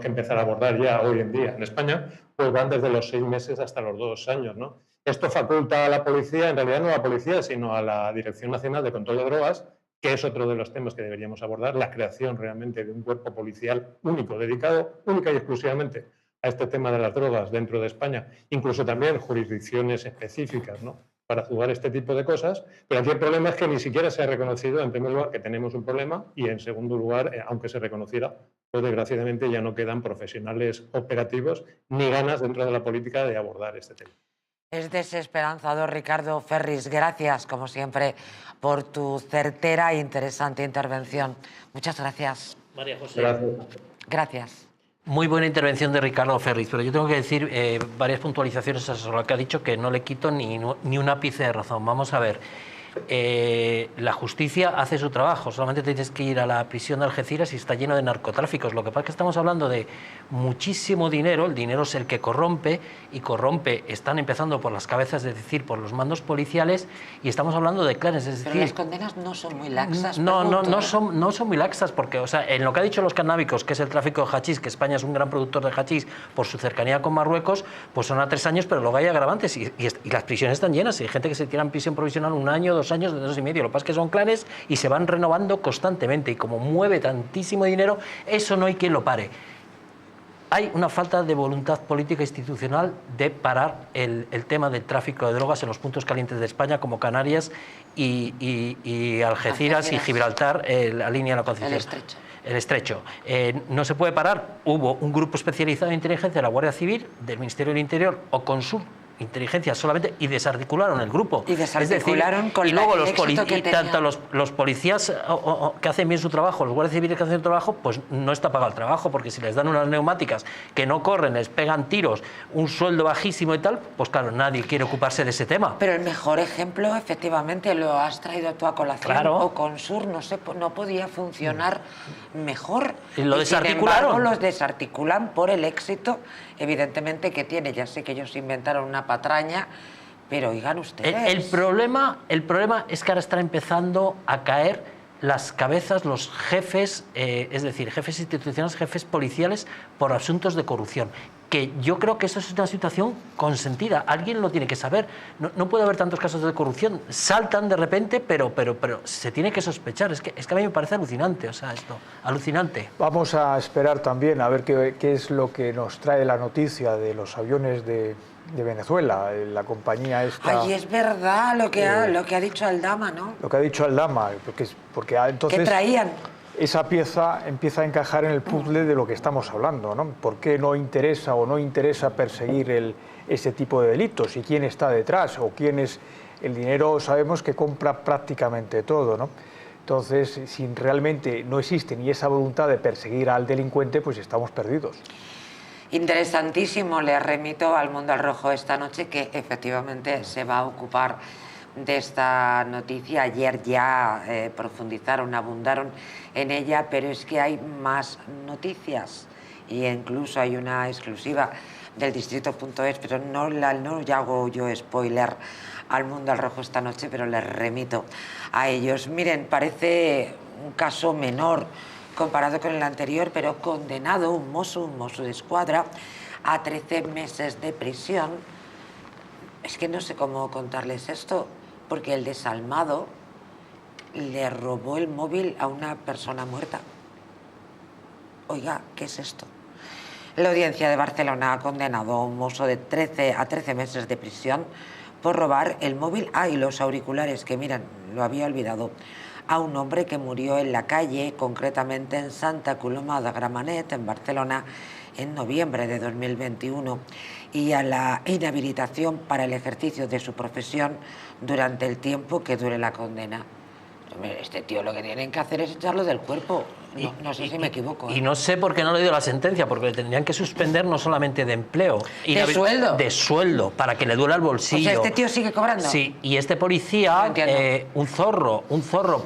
que empezar a abordar ya hoy en día en España, pues van desde los 6 meses hasta los 2 años, ¿no? Esto faculta a la policía, en realidad no a la policía, sino a la Dirección Nacional de Control de Drogas, que es otro de los temas que deberíamos abordar, la creación realmente de un cuerpo policial único, dedicado única y exclusivamente a este tema de las drogas dentro de España, incluso también jurisdicciones específicas, ¿no?, para jugar este tipo de cosas, pero aquí el problema es que ni siquiera se ha reconocido, en primer lugar, que tenemos un problema y, en segundo lugar, aunque se reconociera, pues desgraciadamente ya no quedan profesionales operativos ni ganas dentro de la política de abordar este tema. Es desesperanzador, Ricardo Ferris. Gracias, como siempre, por tu certera e interesante intervención. Muchas gracias. María José. Gracias. Gracias. Muy buena intervención de Ricardo Ferris, pero yo tengo que decir varias puntualizaciones a lo que ha dicho, que no le quito ni un ápice de razón. Vamos a ver. La justicia hace su trabajo, solamente tienes que ir a la prisión de Algeciras y está lleno de narcotráficos. Lo que pasa es que estamos hablando de muchísimo dinero, el dinero es el que corrompe, y corrompe, están empezando por las cabezas, es decir, por los mandos policiales, y estamos hablando de clanes, es decir... Pero las condenas no son muy laxas. No son muy laxas, porque, o sea, en lo que ha dicho los canábicos, que es el tráfico de hachís, que España es un gran productor de hachís por su cercanía con Marruecos, pues son a 3 años, pero luego hay agravantes, y las prisiones están llenas, y hay gente que se tira en prisión provisional 1 año, 2 años, 2 y medio. Lo que pasa es que son clanes y se van renovando constantemente, y como mueve tantísimo dinero, eso no hay quien lo pare. Hay una falta de voluntad política institucional de parar el tema del tráfico de drogas en los puntos calientes de España, como Canarias y Algeciras y Gibraltar, la línea de la Concepción. El estrecho. No se puede parar. Hubo un grupo especializado en inteligencia de la Guardia Civil, del Ministerio del Interior o Consur, inteligencia solamente, y desarticularon el grupo. Y desarticularon, es decir, y luego tanto los policías que hacen bien su trabajo, los guardias civiles que hacen su trabajo, pues no está pagado el trabajo, porque si les dan unas neumáticas que no corren, les pegan tiros, un sueldo bajísimo y tal, pues claro, nadie quiere ocuparse de ese tema. Pero el mejor ejemplo, efectivamente, lo has traído tú a colación. Claro. O Consur no podía funcionar mejor. Y lo desarticularon. Sin embargo, los desarticulan por el éxito, evidentemente, que tiene. Ya sé que ellos inventaron una patraña, pero oigan ustedes... El problema es que ahora están empezando a caer las cabezas, los jefes, es decir, jefes institucionales, jefes policiales, por asuntos de corrupción. Que yo creo que eso es una situación consentida. Alguien lo tiene que saber. No puede haber tantos casos de corrupción. Saltan de repente, pero se tiene que sospechar. Es que a mí me parece alucinante, o sea, esto, alucinante. Vamos a esperar también a ver qué es lo que nos trae la noticia de los aviones de Venezuela, la compañía esta... Ay, es verdad lo que ha dicho Aldama, ¿no? Lo que ha dicho Aldama, porque entonces... ¿Qué traían? Esa pieza empieza a encajar en el puzzle de lo que estamos hablando, ¿no? ¿Por qué no interesa o no interesa perseguir ese tipo de delitos? ¿Y quién está detrás? ¿O quién es el dinero? Sabemos que compra prácticamente todo, ¿no? Entonces, si realmente no existe ni esa voluntad de perseguir al delincuente, pues estamos perdidos. Interesantísimo, les remito al Mundo al Rojo esta noche, que efectivamente se va a ocupar de esta noticia. Ayer ya profundizaron, abundaron en ella, pero es que hay más noticias, y incluso hay una exclusiva del Distrito.es, pero no hago yo spoiler al Mundo al Rojo esta noche, pero les remito a ellos. Miren, parece un caso menor comparado con el anterior, pero condenado un mozo de escuadra a 13 meses de prisión. Es que no sé cómo contarles esto, porque el desalmado le robó el móvil a una persona muerta. Oiga, ¿qué es esto? La Audiencia de Barcelona ha condenado a un mozo a 13 meses de prisión por robar el móvil y los auriculares, que miran, lo había olvidado, a un hombre que murió en la calle, concretamente en Santa Coloma de Gramenet, en Barcelona, en noviembre de 2021, y a la inhabilitación para el ejercicio de su profesión durante el tiempo que dure la condena. Este tío lo que tienen que hacer es echarlo del cuerpo. No sé si me equivoco. Y no sé por qué no le he leído la sentencia, porque le tendrían que suspender no solamente de empleo. ¿De sueldo? De sueldo, para que le duela el bolsillo. O sea, ¿este tío sigue cobrando? Sí, y este policía, un zorro,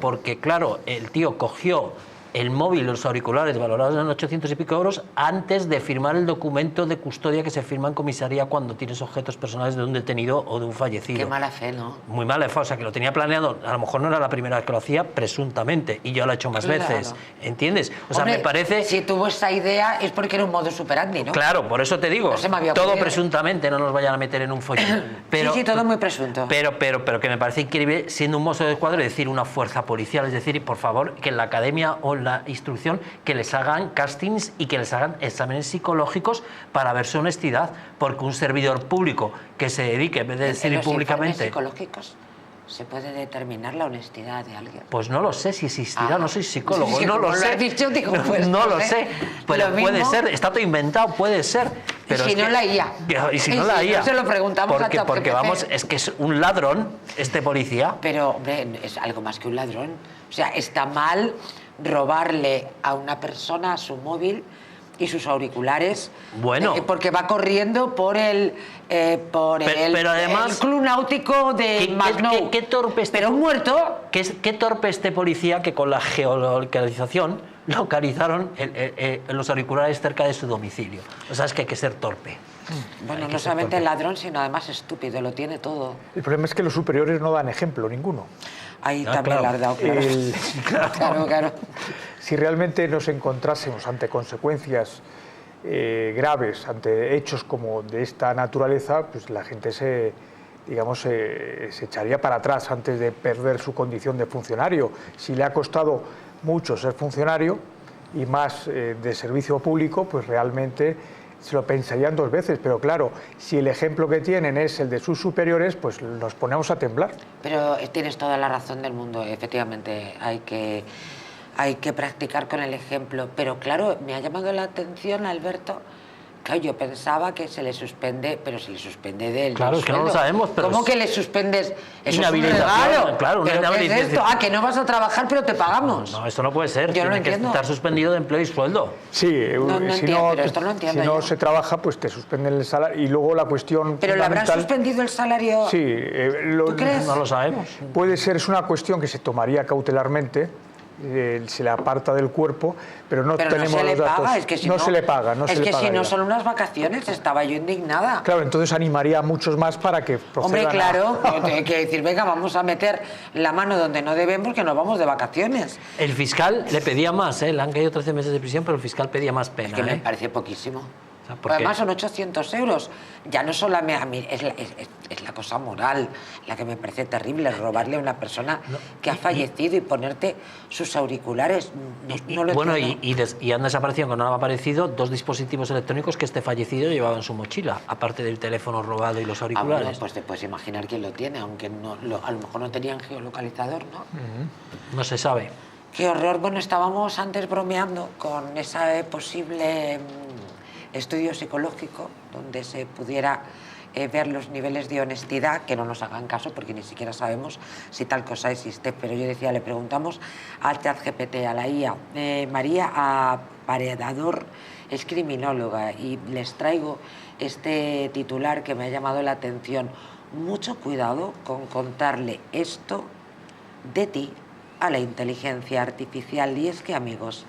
porque claro, el tío cogió el móvil y los auriculares valorados en 800 y pico euros antes de firmar el documento de custodia que se firma en comisaría cuando tienes objetos personales de un detenido o de un fallecido. Qué mala fe, ¿no? Muy mala fe, o sea, que lo tenía planeado, a lo mejor no era la primera vez que lo hacía, presuntamente, y yo lo he hecho más veces, ¿entiendes? O sea, Hombre, me parece... Si tuvo esa idea es porque era un modus operandi, ¿no? Claro, por eso te digo, No se me había todo ocurrido. presuntamente, no nos vayan a meter en un follón. Pero, sí, todo muy presunto. Pero que me parece increíble, siendo un mozo de escuadra, decir una fuerza policial, es decir, por favor, que en la academia o en la instrucción que les hagan castings y que les hagan exámenes psicológicos para ver su honestidad, porque un servidor público que se dedique, en vez de decir los públicamente... informes psicológicos se puede determinar la honestidad de alguien. Pues no lo sé si existirá, no soy psicólogo, sí, no lo como sé. has dicho, digo, pues, no lo sé, pero Lo puede mismo. ser, está todo inventado, puede ser. Pero Y si es no la IA. Y si no la IA. No se lo preguntamos a ChatGPT. Porque vamos, es que es un ladrón este policía. Pero, hombre, es algo más que un ladrón. O sea, está mal robarle a una persona su móvil y sus auriculares, bueno, porque va corriendo por el pero además, el club náutico de Magnou. ¿Qué torpe este, pero muerto. Qué torpe este policía que con la geolocalización localizaron los auriculares cerca de su domicilio. O sea, es que hay que ser torpe. Bueno, no solamente ladrón, sino además estúpido, lo tiene todo. El problema es que los superiores no dan ejemplo, ninguno. Ahí también la has dado, claro. Claro. Si realmente nos encontrásemos ante consecuencias graves, ante hechos como de esta naturaleza, pues la gente se echaría para atrás antes de perder su condición de funcionario. Si le ha costado mucho ser funcionario y más de servicio público, pues realmente se lo pensarían dos veces, pero claro, si el ejemplo que tienen es el de sus superiores, pues nos ponemos a temblar. Pero tienes toda la razón del mundo, efectivamente, hay que practicar con el ejemplo. Pero claro, me ha llamado la atención, Alberto, claro, yo pensaba que se le suspende, pero se le suspende de él. Claro, es que no lo sabemos, pero... ¿Cómo que le suspendes? Eso es un inhabilitación, regalo. claro, una ¿Pero qué es inhabilitación. esto? Ah, que no vas a trabajar, pero te pagamos. No, esto no puede ser. Yo no lo Tiene que entiendo. estar suspendido de empleo y sueldo. Sí, si no se trabaja, pues te suspenden el salario. Y luego la cuestión ¿Pero le habrán suspendido el salario? Sí. ¿Tú crees? No lo sabemos. Puede ser, es una cuestión que se tomaría cautelarmente, se le aparta del cuerpo, pero no tenemos se le los datos. Paga, es que si no se le paga, no se le paga. Es que si no ya. son unas vacaciones, estaba yo indignada. Claro, entonces animaría a muchos más para que procedan. Hombre, claro, hay que decir, venga, vamos a meter la mano donde no debemos, que nos vamos de vacaciones. El fiscal le pedía más, le han caído 13 meses de prisión, pero el fiscal pedía más pena. Es que me parece poquísimo. ¿Por qué? Además son 800 euros. Ya no solamente a mí, es la cosa moral la que me parece terrible, robarle a una persona que ha fallecido y ponerte sus auriculares. No lo bueno, entiendo. y han desaparecido, cuando no han aparecido, 2 dispositivos electrónicos que este fallecido llevaba en su mochila, aparte del teléfono robado y los auriculares. Bueno, pues te puedes imaginar quién lo tiene, aunque a lo mejor no tenían geolocalizador, ¿no? No se sabe. Qué horror. Bueno, estábamos antes bromeando con ese posible estudio psicológico donde se pudiera ver los niveles de honestidad, que no nos hagan caso porque ni siquiera sabemos si tal cosa existe. Pero yo decía, le preguntamos al ChatGPT, a la IA, María Aparedador es criminóloga, y les traigo este titular que me ha llamado la atención. Mucho cuidado con contarle esto de ti a la inteligencia artificial. Y es que, amigos,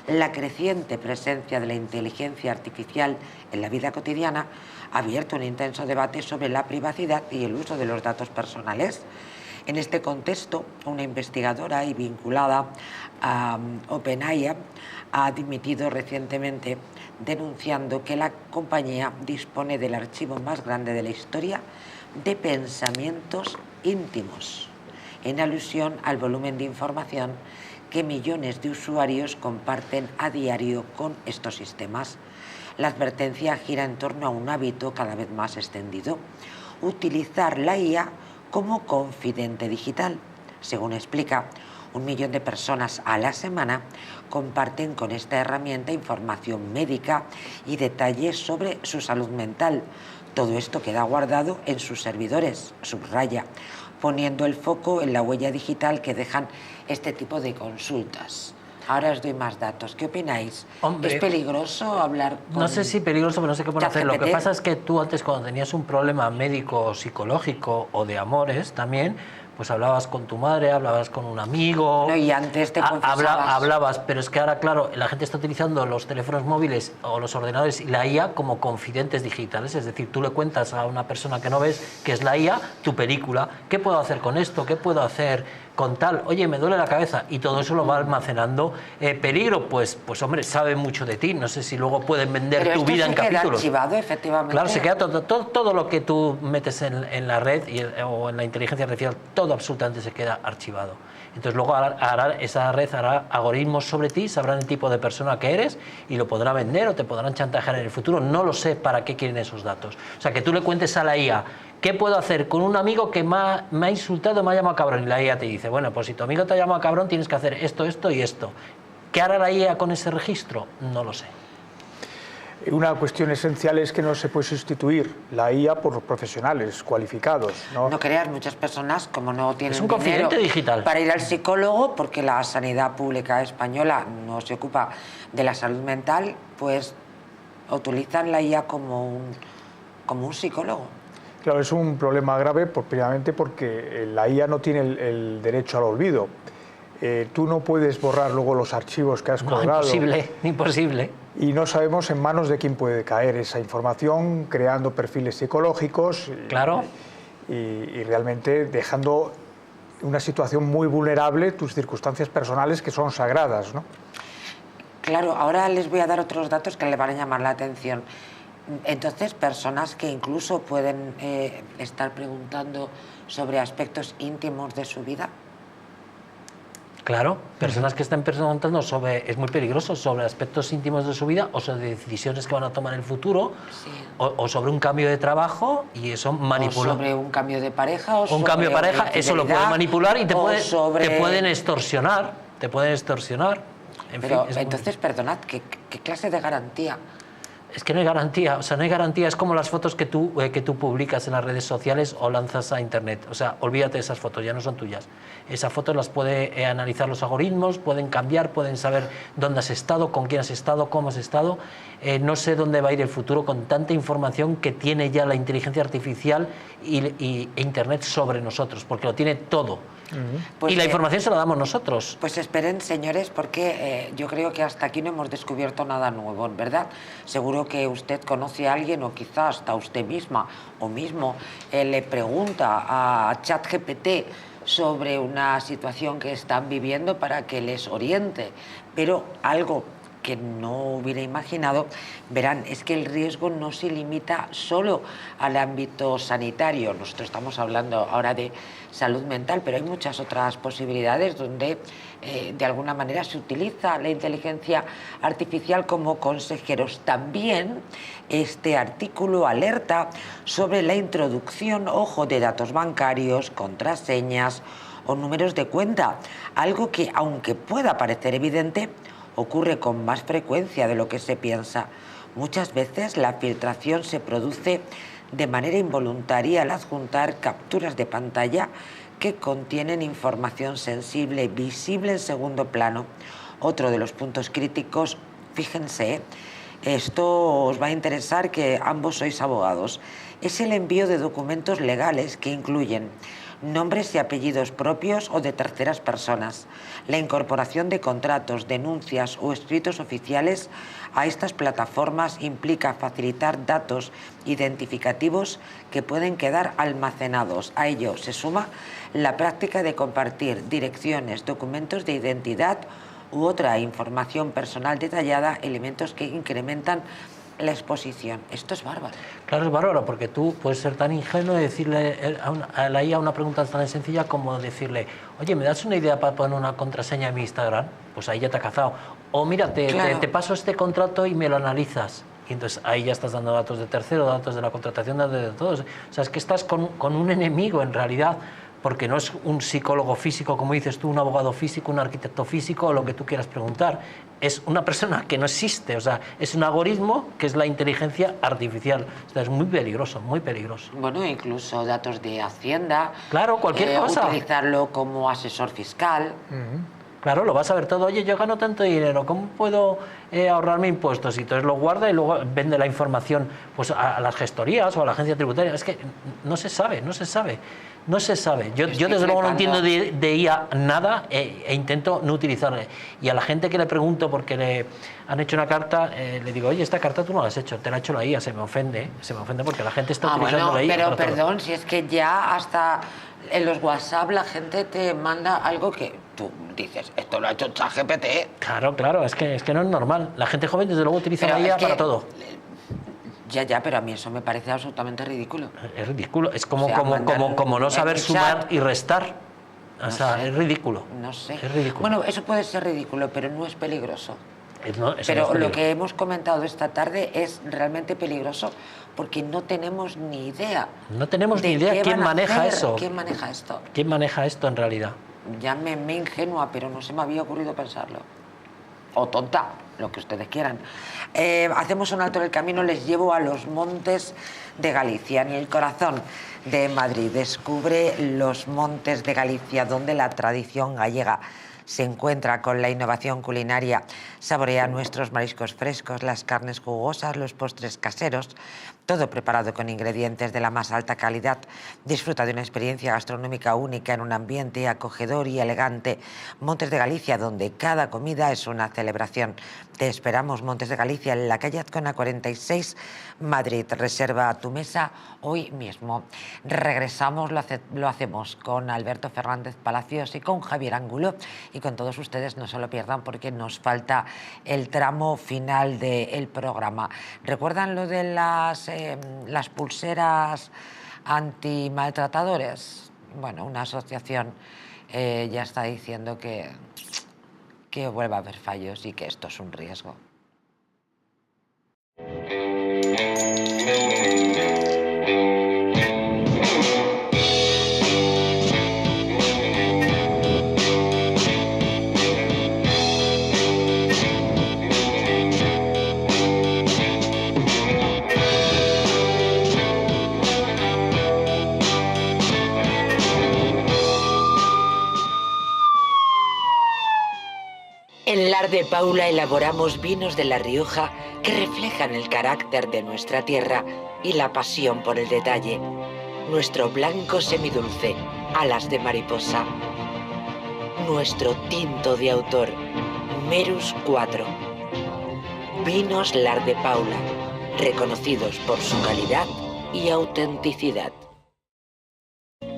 la creciente presencia de la inteligencia artificial en la vida cotidiana ha abierto un intenso debate sobre la privacidad y el uso de los datos personales. En este contexto, una investigadora y vinculada a OpenAI ha dimitido recientemente, denunciando que la compañía dispone del archivo más grande de la historia de pensamientos íntimos, en alusión al volumen de información que millones de usuarios comparten a diario con estos sistemas. La advertencia gira en torno a un hábito cada vez más extendido: utilizar la IA como confidente digital. Según explica, 1 millón de personas a la semana comparten con esta herramienta información médica y detalles sobre su salud mental. Todo esto queda guardado en sus servidores, subraya, poniendo el foco en la huella digital que dejan este tipo de consultas. Ahora os doy más datos. ¿Qué opináis? Hombre, ¿Es peligroso hablar con...? No sé si peligroso, pero no sé qué puedo hacer. Lo que pasa es que tú antes, cuando tenías un problema médico, psicológico o de amores también, pues hablabas con tu madre, hablabas con un amigo... No, y antes te confesabas. Hablabas, pero es que ahora, claro, la gente está utilizando los teléfonos móviles o los ordenadores y la IA como confidentes digitales, es decir, tú le cuentas a una persona que no ves, que es la IA, tu película, ¿qué puedo hacer con esto? ¿Qué puedo hacer con tal? Oye, me duele la cabeza, y todo eso lo va almacenando. Peligro, pues hombre, sabe mucho de ti, no sé si luego pueden vender pero tu vida en capítulos. Queda archivado, efectivamente. Claro, se queda todo lo que tú metes en la red o en la inteligencia artificial, todo absolutamente se queda archivado. Entonces luego esa red hará algoritmos sobre ti, sabrán el tipo de persona que eres y lo podrá vender o te podrán chantajear en el futuro. No lo sé para qué quieren esos datos. O sea, que tú le cuentes a la IA, ¿qué puedo hacer con un amigo que me ha insultado, me ha llamado cabrón? Y la IA te dice, bueno, pues si tu amigo te ha llamado cabrón tienes que hacer esto, esto y esto. ¿Qué hará la IA con ese registro? No lo sé. Una cuestión esencial es que no se puede sustituir la IA por profesionales cualificados. No creas, muchas personas, como no tienen es un confidente digital para ir al psicólogo, porque la sanidad pública española no se ocupa de la salud mental, pues utilizan la IA como un psicólogo. Claro, es un problema grave, primeramente porque la IA no tiene el derecho al olvido. Tú no puedes borrar luego los archivos que has colgado. Imposible. Y no sabemos en manos de quién puede caer esa información, creando perfiles psicológicos. Claro. Y realmente dejando una situación muy vulnerable tus circunstancias personales que son sagradas, ¿no? Claro, ahora les voy a dar otros datos que le van a llamar la atención. Entonces, personas que incluso pueden estar preguntando sobre aspectos íntimos de su vida. Claro, personas que están preguntando es muy peligroso, sobre aspectos íntimos de su vida o sobre decisiones que van a tomar en el futuro, sí. o sobre un cambio de trabajo, y eso manipula. O sobre un cambio de pareja. O un cambio de pareja, eso lo puede manipular y te pueden extorsionar. En Pero fin, entonces, perdonad, ¿qué clase de garantía? Es que no hay garantía, o sea, no hay garantía, es como las fotos que tú publicas en las redes sociales o lanzas a internet, o sea, olvídate de esas fotos, ya no son tuyas. Esas fotos las puede analizar los algoritmos, pueden cambiar, pueden saber dónde has estado, con quién has estado, cómo has estado. No sé dónde va a ir el futuro con tanta información que tiene ya la inteligencia artificial e internet sobre nosotros, porque lo tiene todo. Pues y la información se la damos nosotros. Pues esperen, señores, porque yo creo que hasta aquí no hemos descubierto nada nuevo, ¿verdad? Seguro que usted conoce a alguien, o quizás hasta usted misma o mismo le pregunta a ChatGPT sobre una situación que están viviendo para que les oriente, pero algo que no hubiera imaginado, verán, es que el riesgo no se limita solo al ámbito sanitario. Nosotros estamos hablando ahora de salud mental, pero hay muchas otras posibilidades donde de alguna manera se utiliza la inteligencia artificial como consejeros. También este artículo alerta sobre la introducción, ojo, de datos bancarios, contraseñas o números de cuenta, algo que, aunque pueda parecer evidente, ocurre con más frecuencia de lo que se piensa. Muchas veces la filtración se produce de manera involuntaria al adjuntar capturas de pantalla que contienen información sensible, visible en segundo plano. Otro de los puntos críticos, fíjense, esto os va a interesar, que ambos sois abogados, es el envío de documentos legales que incluyen nombres y apellidos propios o de terceras personas, la incorporación de contratos, denuncias o escritos oficiales a estas plataformas implica facilitar datos identificativos que pueden quedar almacenados. A ello se suma la práctica de compartir direcciones, documentos de identidad u otra información personal detallada, elementos que incrementan la exposición. Esto es bárbaro. Claro, es bárbaro, porque tú puedes ser tan ingenuo de decirle a la IA una pregunta tan sencilla como decirle, oye, ¿me das una idea para poner una contraseña en mi Instagram? Pues ahí ya te ha cazado. O mira, te paso este contrato y me lo analizas. Y entonces ahí ya estás dando datos de tercero, datos de la contratación, datos de todos. O sea, es que estás con un enemigo en realidad, porque no es un psicólogo físico, como dices tú, un abogado físico, un arquitecto físico, o lo que tú quieras preguntar. Es una persona que no existe, o sea, es un algoritmo que es la inteligencia artificial. O sea, es muy peligroso, muy peligroso. Bueno, incluso datos de Hacienda. Claro, cualquier cosa. Utilizarlo como asesor fiscal. Claro, lo vas a ver todo. Oye, yo gano tanto dinero, ¿cómo puedo ahorrarme impuestos? Y entonces lo guarda y luego vende la información pues a las gestorías o a la agencia tributaria. Es que no se sabe, no se sabe. No se sabe. Yo desde luego no entiendo de IA nada e intento no utilizarle. Y a la gente que le pregunto porque le han hecho una carta, le digo, oye, esta carta tú no la has hecho, te la ha hecho la IA, se me ofende porque la gente está utilizando la IA. Pero perdón, si es que ya hasta en los WhatsApp la gente te manda algo que tú dices, esto lo ha hecho ChatGPT. Claro, es que no es normal. La gente joven desde luego utiliza la IA para todo. Ya, pero a mí eso me parece absolutamente ridículo. Es ridículo, es como no saber sumar y restar. O sea, es ridículo. No sé. Es ridículo. Bueno, eso puede ser ridículo, pero no es peligroso. Pero lo que hemos comentado esta tarde es realmente peligroso porque no tenemos ni idea. No tenemos ni idea quién maneja eso. ¿Quién maneja esto? ¿Quién maneja esto en realidad? Llámeme ingenua, pero no se me había ocurrido pensarlo. O tonta, lo que ustedes quieran. Hacemos un alto en el camino, les llevo a los montes de Galicia, en el corazón de Madrid. Descubre los montes de Galicia, donde la tradición gallega se encuentra con la innovación culinaria. Saborea nuestros mariscos frescos, las carnes jugosas, los postres caseros, todo preparado con ingredientes de la más alta calidad. Disfruta de una experiencia gastronómica única en un ambiente acogedor y elegante. Montes de Galicia, donde cada comida es una celebración. Te esperamos, Montes de Galicia, en la calle Azcona 46, Madrid. Reserva tu mesa hoy mismo. Regresamos, lo hacemos con Alberto Fernández Palacios y con Javier Ángulo. Y con todos ustedes, no se lo pierdan porque nos falta el tramo final del programa. ¿Recuerdan lo de las pulseras antimaltratadores? Bueno, una asociación ya está diciendo que vuelva a haber fallos y que esto es un riesgo. En Lar de Paula elaboramos vinos de La Rioja que reflejan el carácter de nuestra tierra y la pasión por el detalle. Nuestro blanco semidulce, alas de mariposa. Nuestro tinto de autor, Merus 4. Vinos Lar de Paula, reconocidos por su calidad y autenticidad.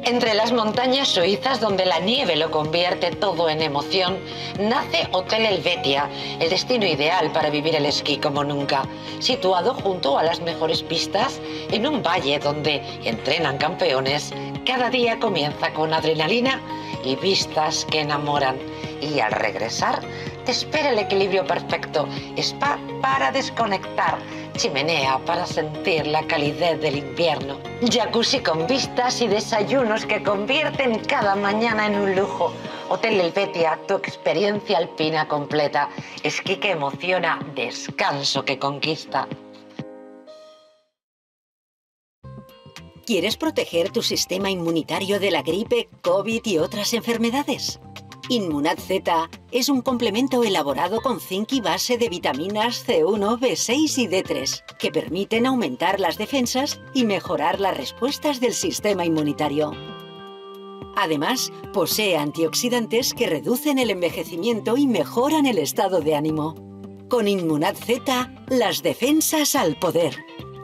Entre las montañas suizas, donde la nieve lo convierte todo en emoción, nace Hotel Helvetia, el destino ideal para vivir el esquí como nunca. Situado junto a las mejores pistas, en un valle donde entrenan campeones, cada día comienza con adrenalina y vistas que enamoran. Y al regresar, te espera el equilibrio perfecto, spa para desconectar, chimenea para sentir la calidez del invierno, jacuzzi con vistas y desayunos que convierten cada mañana en un lujo. Hotel Helvetia, tu experiencia alpina completa, esquí que emociona, descanso que conquista. ¿Quieres proteger tu sistema inmunitario de la gripe, COVID y otras enfermedades? Inmunad Z es un complemento elaborado con zinc y base de vitaminas C1, B6 y D3 que permiten aumentar las defensas y mejorar las respuestas del sistema inmunitario. Además, posee antioxidantes que reducen el envejecimiento y mejoran el estado de ánimo. Con Inmunad Z, las defensas al poder.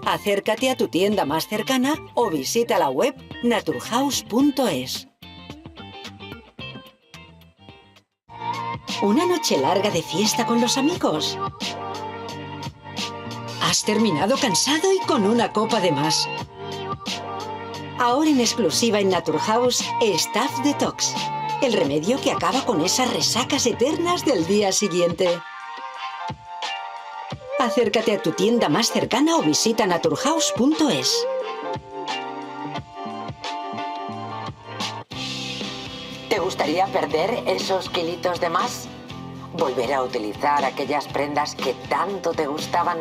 Acércate a tu tienda más cercana o visita la web naturhaus.es. ¿Una noche larga de fiesta con los amigos? ¿Has terminado cansado y con una copa de más? Ahora en exclusiva en Naturhaus, Staph Detox, el remedio que acaba con esas resacas eternas del día siguiente. Acércate a tu tienda más cercana o visita naturhaus.es. ¿Te gustaría perder esos kilitos de más? ¿Volver a utilizar aquellas prendas que tanto te gustaban?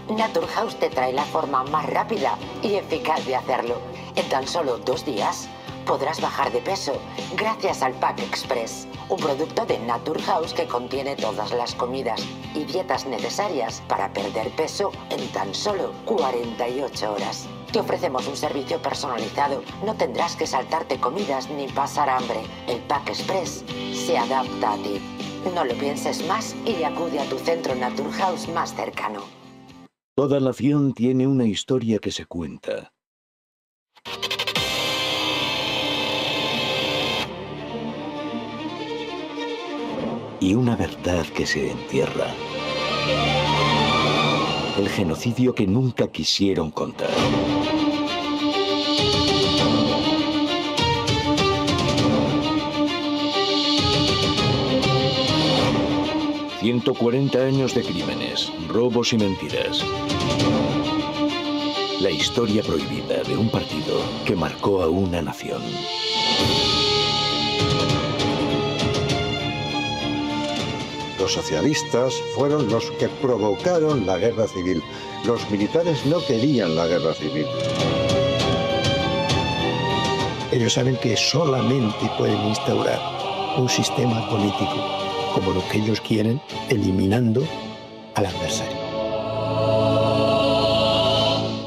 Naturhaus te trae la forma más rápida y eficaz de hacerlo. En tan solo 2 días podrás bajar de peso gracias al Pack Express, un producto de Naturhaus que contiene todas las comidas y dietas necesarias para perder peso en tan solo 48 horas. Te ofrecemos un servicio personalizado. No tendrás que saltarte comidas ni pasar hambre. El Pack Express se adapta a ti. No lo pienses más y acude a tu centro Naturhaus más cercano. Toda nación tiene una historia que se cuenta. Y una verdad que se entierra. El genocidio que nunca quisieron contar. ...140 años de crímenes, robos y mentiras. La historia prohibida de un partido que marcó a una nación. Los socialistas fueron los que provocaron la guerra civil. Los militares no querían la guerra civil. Ellos saben que solamente pueden instaurar un sistema político como lo que ellos quieren, eliminando al adversario.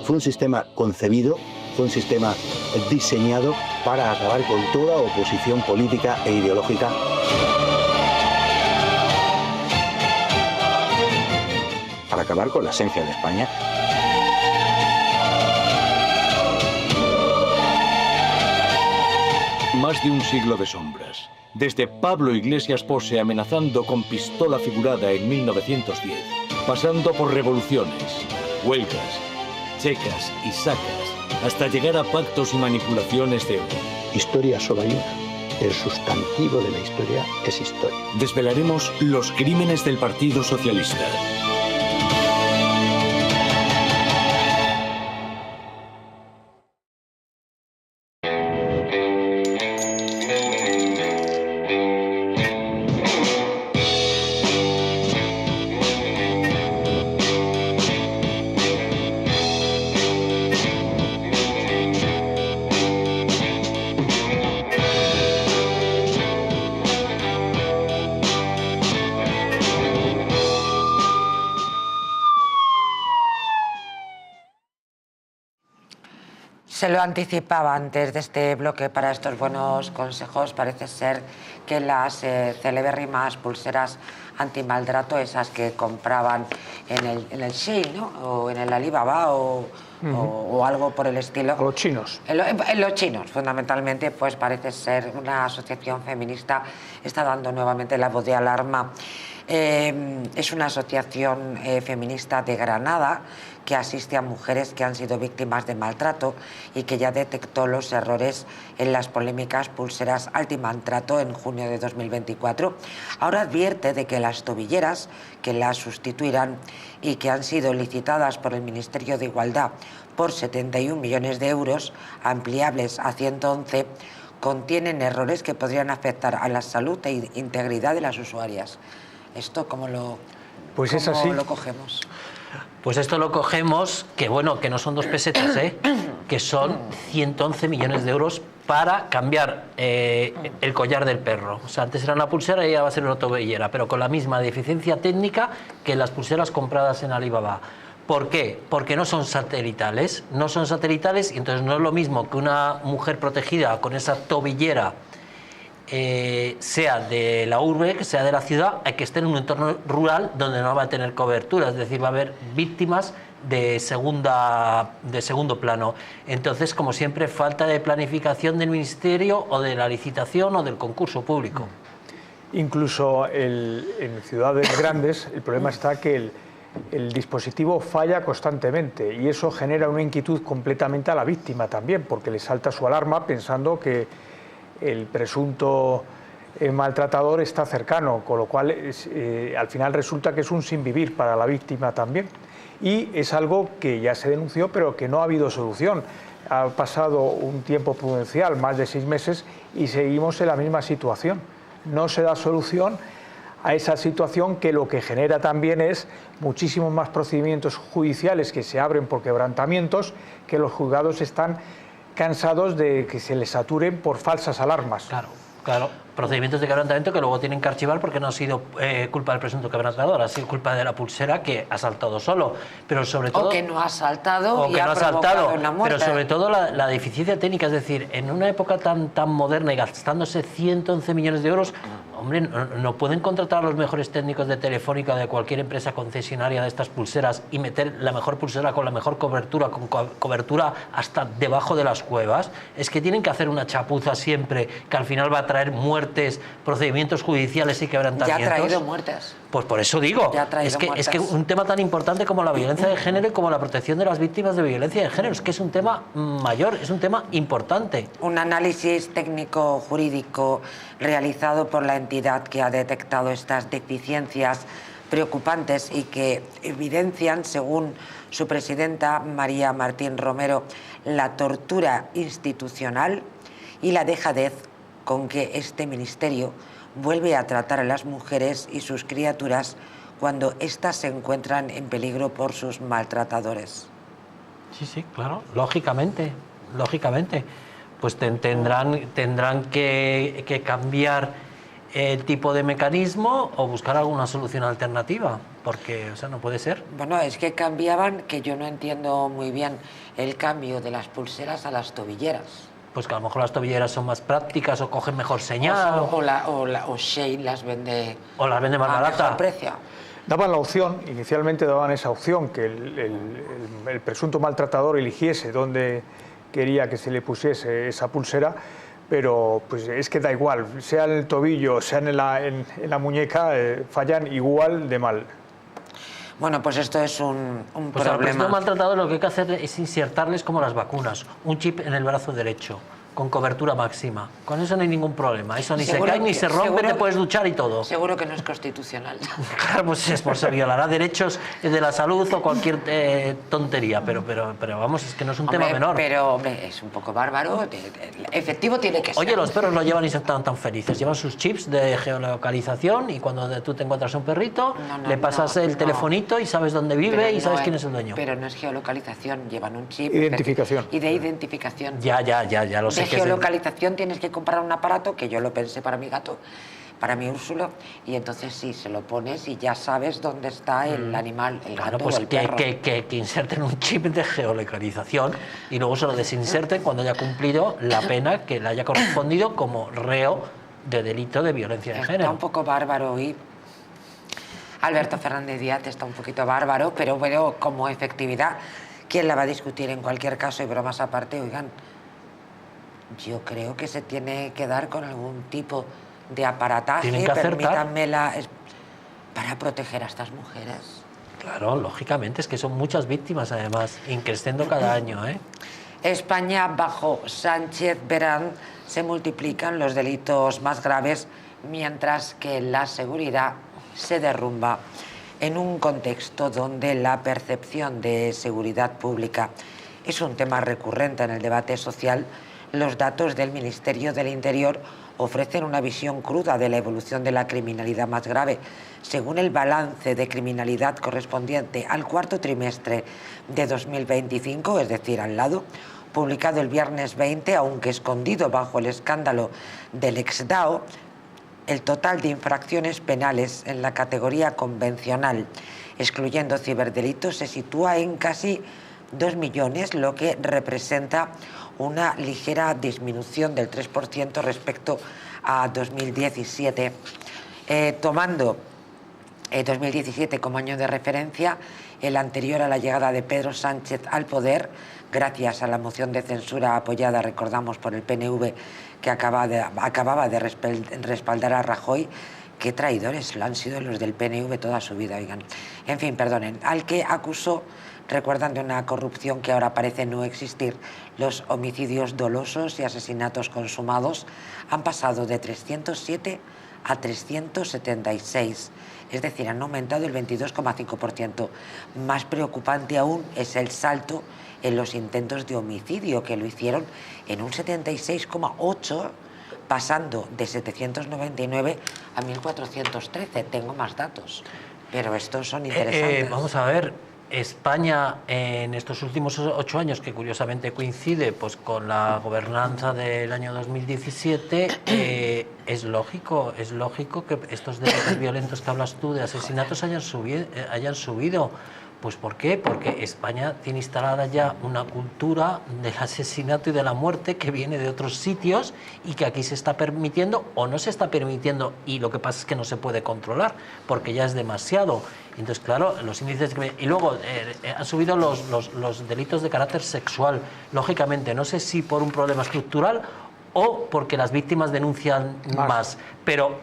Fue un sistema concebido, fue un sistema diseñado para acabar con toda oposición política e ideológica. Para acabar con la esencia de España. Más de un siglo de sombras. Desde Pablo Iglesias Pose amenazando con pistola figurada en 1910, pasando por revoluciones, huelgas, checas y sacas, hasta llegar a pactos y manipulaciones de oro. Historia solo hay una. El sustantivo de la historia es historia. Desvelaremos los crímenes del Partido Socialista. Se lo anticipaba antes de este bloque para estos buenos consejos. Parece ser que las celebérrimas pulseras antimaltrato, esas que compraban en el Shein, ¿no? O en el Alibaba o algo por el estilo. A los chinos. En los chinos, fundamentalmente, pues parece ser una asociación feminista está dando nuevamente la voz de alarma. Es una asociación feminista de Granada que asiste a mujeres que han sido víctimas de maltrato y que ya detectó los errores en las polémicas pulseras antimaltrato en junio de 2024. Ahora advierte de que las tobilleras que las sustituirán y que han sido licitadas por el Ministerio de Igualdad por 71 millones de euros, ampliables a 111, contienen errores que podrían afectar a la salud e integridad de las usuarias. ¿Esto cómo lo cogemos? Pues esto lo cogemos, que bueno, que no son 2 pesetas, que son 111 millones de euros para cambiar el collar del perro. O sea, antes era una pulsera y ahora va a ser una tobillera, pero con la misma deficiencia técnica que las pulseras compradas en Alibaba. ¿Por qué? Porque no son satelitales. No son satelitales y entonces no es lo mismo que una mujer protegida con esa tobillera sea de la urbe, que sea de la ciudad, hay que esté en un entorno rural donde no va a tener cobertura, es decir, va a haber víctimas de segundo plano. Entonces, como siempre, falta de planificación del Ministerio o de la licitación o del concurso público. Incluso en ciudades grandes el problema está que el dispositivo falla constantemente y eso genera una inquietud completamente a la víctima también, porque le salta su alarma pensando que el presunto maltratador está cercano, con lo cual al final resulta que es un sinvivir para la víctima también. Y es algo que ya se denunció, pero que no ha habido solución. Ha pasado un tiempo prudencial, más de 6 meses, y seguimos en la misma situación. No se da solución a esa situación, que lo que genera también es muchísimos más procedimientos judiciales que se abren por quebrantamientos, que los juzgados están cansados de que se les saturen por falsas alarmas. Claro. Claro, procedimientos de quebrantamiento que luego tienen que archivar porque no ha sido culpa del presunto quebrantador, ha sido culpa de la pulsera que ha saltado solo. Pero sobre todo, o que no ha saltado o y que ha no ha provocado saltado, una muerte. pero sobre todo la deficiencia técnica, es decir, en una época tan moderna y gastándose 111 millones de euros, hombre, no pueden contratar a los mejores técnicos de Telefónica o de cualquier empresa concesionaria de estas pulseras y meter la mejor pulsera con la mejor cobertura, con cobertura hasta debajo de las cuevas. Es que tienen que hacer una chapuza siempre, que al final va a traer muertes, procedimientos judiciales y quebrantamientos. Ya ha traído muertes. Pues por eso digo, es que un tema tan importante como la violencia de género y como la protección de las víctimas de violencia de género, es que es un tema mayor, es un tema importante. Un análisis técnico-jurídico realizado por la entidad que ha detectado estas deficiencias preocupantes y que evidencian, según su presidenta María Martín Romero, la tortura institucional y la dejadez con que este ministerio vuelve a tratar a las mujeres y sus criaturas cuando éstas se encuentran en peligro por sus maltratadores. Sí, claro, lógicamente. Pues tendrán que cambiar el tipo de mecanismo o buscar alguna solución alternativa, porque, o sea, no puede ser. Bueno, es que cambiaban, que yo no entiendo muy bien el cambio de las pulseras a las tobilleras. Pues que a lo mejor las tobilleras son más prácticas o cogen mejor señal. O Shane las vende. O las vende más barata. Mejor precio. Daban la opción, inicialmente daban esa opción, que el presunto maltratador eligiese dónde quería que se le pusiese esa pulsera, pero pues es que da igual, sea en el tobillo, sea en la muñeca, fallan igual de mal. Bueno, pues esto es un pues problema. Al presunto maltratador lo que hay que hacer es insertarles como las vacunas, un chip en el brazo derecho, con cobertura máxima. Con eso no hay ningún problema. Eso ni se cae, ni se rompe, te puedes duchar y todo. Seguro que no es constitucional. Claro, pues se violará derechos de la salud o cualquier tontería, pero vamos, es que no es un tema menor. Pero, hombre, es un poco bárbaro. Efectivo tiene que ser. Oye, los perros lo llevan y se están tan felices. Llevan sus chips de geolocalización y cuando tú te encuentras a un perrito, le pasas el telefonito y sabes dónde vive y sabes quién es el dueño. Pero no es geolocalización, llevan un chip. Identificación. Y de identificación. Ya lo sé. De geolocalización tienes que comprar un aparato, que yo lo pensé para mi gato, para mi Úrsulo, y entonces sí, se lo pones y ya sabes dónde está el animal, el gato pues o el perro. Que inserten un chip de geolocalización y luego se lo desinserten cuando haya cumplido la pena que le haya correspondido como reo de delito de violencia de género. Está un poco bárbaro y Alberto Fernández Díaz está un poquito bárbaro, pero bueno, como efectividad, ¿quién la va a discutir en cualquier caso? Y bromas aparte, oigan, yo creo que se tiene que dar con algún tipo de aparataje, permítanmela, para proteger a estas mujeres. Claro, lógicamente, es que son muchas víctimas además, increciendo cada año, ¿eh? España, bajo Sánchez, verán, se multiplican los delitos más graves, mientras que la seguridad se derrumba en un contexto donde la percepción de seguridad pública es un tema recurrente en el debate social. Los datos del Ministerio del Interior ofrecen una visión cruda de la evolución de la criminalidad más grave. Según el balance de criminalidad correspondiente al cuarto trimestre de 2025, es decir, al lado, publicado el viernes 20, aunque escondido bajo el escándalo del Exdao, el total de infracciones penales en la categoría convencional, excluyendo ciberdelitos, se sitúa en casi 2 millones, lo que representa una ligera disminución del 3% respecto a 2017. Tomando 2017 como año de referencia, el anterior a la llegada de Pedro Sánchez al poder, gracias a la moción de censura apoyada, recordamos, por el PNV, que acababa de respaldar a Rajoy. Qué traidores lo han sido los del PNV toda su vida, oigan. En fin, perdonen, al que acusó, recuerdan, de una corrupción que ahora parece no existir. Los homicidios dolosos y asesinatos consumados han pasado de 307 a 376, es decir, han aumentado el 22,5%. Más preocupante aún es el salto en los intentos de homicidio, que lo hicieron en un 76,8%, pasando de 799 a 1413. Tengo más datos, pero estos son interesantes. Vamos a ver, España en estos últimos 8 años, que curiosamente coincide pues con la gobernanza del año 2017, es lógico que estos delitos violentos que hablas tú de asesinatos hayan subido. Pues ¿por qué? Porque España tiene instalada ya una cultura del asesinato y de la muerte que viene de otros sitios y que aquí se está permitiendo o no se está permitiendo, y lo que pasa es que no se puede controlar porque ya es demasiado. Entonces, claro, los índices... Y luego han subido los delitos de carácter sexual, lógicamente, no sé si por un problema estructural o porque las víctimas denuncian más, pero...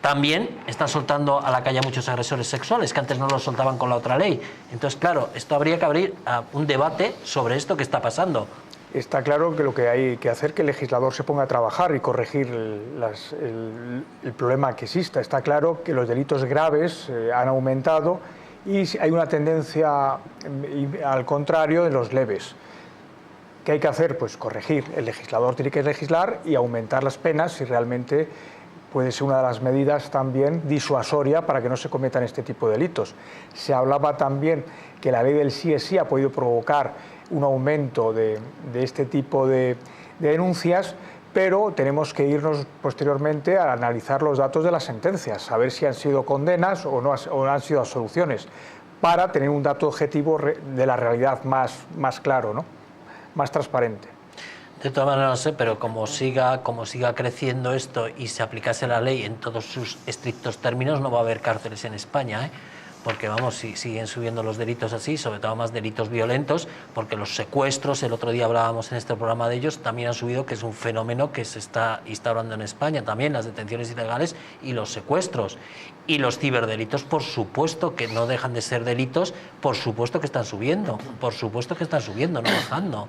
también están soltando a la calle a muchos agresores sexuales que antes no los soltaban con la otra ley. Entonces, claro, esto habría que abrir un debate sobre esto que está pasando. Está claro que lo que hay que hacer es que el legislador se ponga a trabajar y corregir el problema que exista. Está claro que los delitos graves han aumentado y hay una tendencia al contrario de los leves. ¿Qué hay que hacer? Pues corregir. El legislador tiene que legislar y aumentar las penas si realmente puede ser una de las medidas también disuasoria para que no se cometan este tipo de delitos. Se hablaba también que la ley del sí es sí ha podido provocar un aumento de este tipo de denuncias, pero tenemos que irnos posteriormente a analizar los datos de las sentencias, a ver si han sido condenas o no han sido absoluciones, para tener un dato objetivo de la realidad más claro, ¿no? Más transparente. De todas maneras, no sé, pero como siga creciendo esto y se aplicase la ley en todos sus estrictos términos, no va a haber cárceles en España, ¿eh? Porque, vamos, si siguen subiendo los delitos así, sobre todo más delitos violentos, porque los secuestros, el otro día hablábamos en este programa de ellos, también han subido, que es un fenómeno que se está instaurando en España, también las detenciones ilegales y los secuestros. Y los ciberdelitos, por supuesto que no dejan de ser delitos, por supuesto que están subiendo, no bajando.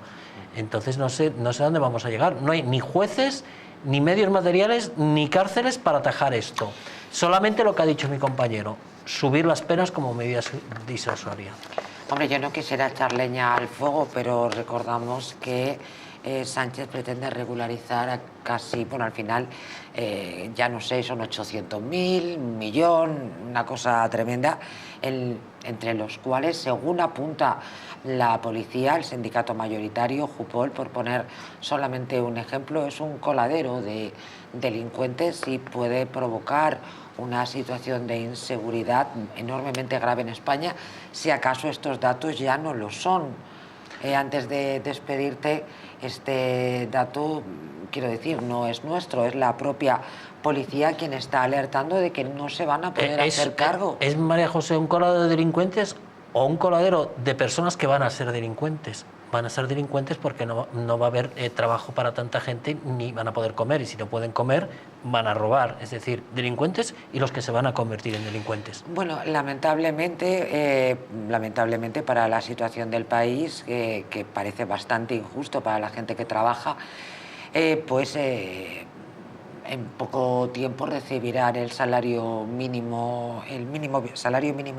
Entonces no sé a dónde vamos a llegar. No hay ni jueces, ni medios materiales, ni cárceles para atajar esto. Solamente lo que ha dicho mi compañero, subir las penas como medida disuasoria. Hombre, yo no quisiera echar leña al fuego, pero recordamos que Sánchez pretende regularizar a casi, bueno, al final, ya no sé, son 800.000, 1 millón, una cosa tremenda, entre los cuales, según apunta la policía, el sindicato mayoritario, Jupol, por poner solamente un ejemplo, es un coladero de delincuentes y puede provocar una situación de inseguridad enormemente grave en España, si acaso estos datos ya no lo son. Antes de despedirte, este dato, quiero decir, no es nuestro, es la propia policía quien está alertando de que no se van a poder hacer cargo. ¿Es, María José, un coladero de delincuentes o un coladero de personas que van a ser delincuentes? Van a ser delincuentes porque no va a haber trabajo para tanta gente, ni van a poder comer, y si no pueden comer van a robar, es decir, delincuentes y los que se van a convertir en delincuentes. Bueno, lamentablemente para la situación del país, que parece bastante injusto para la gente que trabaja, en poco tiempo recibirán el salario mínimo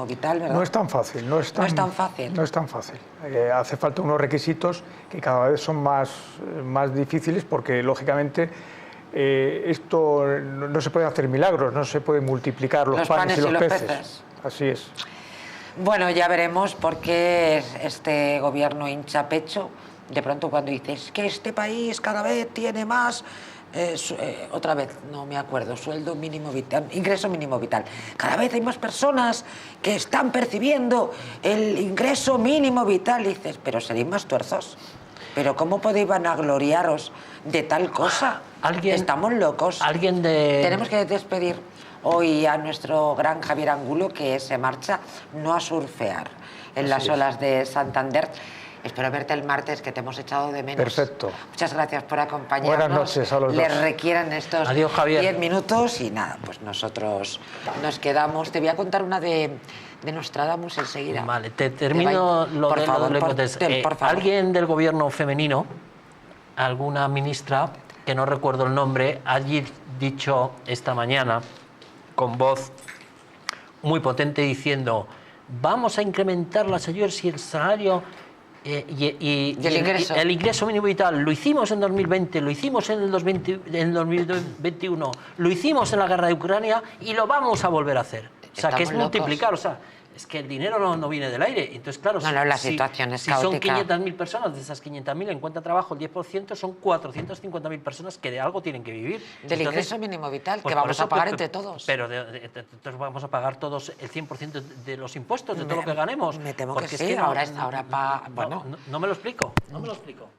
vital, ¿verdad? No es tan fácil. No es tan fácil. Hace falta unos requisitos que cada vez son más difíciles porque, lógicamente, esto no se puede hacer milagros, no se puede multiplicar los panes y los peces. Así es. Bueno, ya veremos por qué este gobierno hincha pecho. De pronto cuando dices que este país cada vez tiene más... otra vez, no me acuerdo, sueldo mínimo vital, ingreso mínimo vital. Cada vez hay más personas que están percibiendo el ingreso mínimo vital. Y dices, pero seréis más tuerzos. ¿Pero cómo podéis vanagloriaros de tal cosa? Estamos locos. Tenemos que despedir hoy a nuestro gran Javier Angulo, que se marcha no a surfear en las olas de Santander. Espero verte el martes, que te hemos echado de menos. Perfecto. Muchas gracias por acompañarnos. Buenas noches a los dos. Les requieran estos Adiós, Javier. 10 minutos y nada, pues nosotros nos quedamos. Te voy a contar una de Nostradamus enseguida. Vale, te termino lo de los delincuentes. Por favor. Alguien del gobierno femenino, alguna ministra, que no recuerdo el nombre, ha dicho esta mañana con voz muy potente diciendo: vamos a incrementar las ayudas y el salario y el ingreso mínimo vital. Lo hicimos en 2020, lo hicimos en el 2021, lo hicimos en la guerra de Ucrania y lo vamos a volver a hacer. O sea, que es multiplicar. O sea, es que el dinero no viene del aire. Entonces, claro, la situación es si son caótica. 500.000 personas, de esas 500.000 encuentran trabajo, el 10% son 450.000 personas que de algo tienen que vivir. Del ingreso mínimo vital, que vamos a pagar entre todos. Pero entonces vamos a pagar todos el 100% de los impuestos, de todo lo que ganemos. Me temo que sí, bueno. No me lo explico, no me lo explico.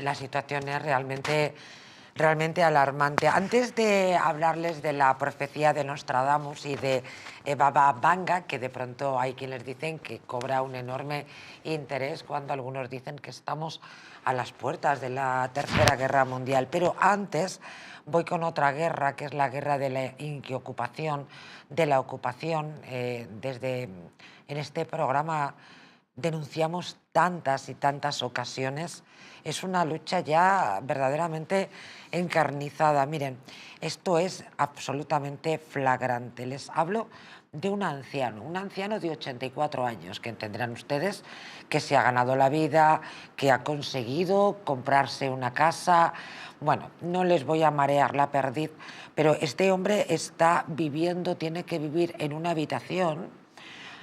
La situación es realmente alarmante. Antes de hablarles de la profecía de Nostradamus y de Baba Vanga, que de pronto hay quienes dicen que cobra un enorme interés cuando algunos dicen que estamos a las puertas de la Tercera Guerra Mundial. Pero antes voy con otra guerra, que es la guerra de la inquiocupación, de la ocupación. En este programa denunciamos tantas y tantas ocasiones. Es una lucha ya verdaderamente encarnizada. Miren, esto es absolutamente flagrante. Les hablo de un anciano de 84 años, que entenderán ustedes que se ha ganado la vida, que ha conseguido comprarse una casa. Bueno, no les voy a marear la perdiz, pero este hombre está viviendo, tiene que vivir en una habitación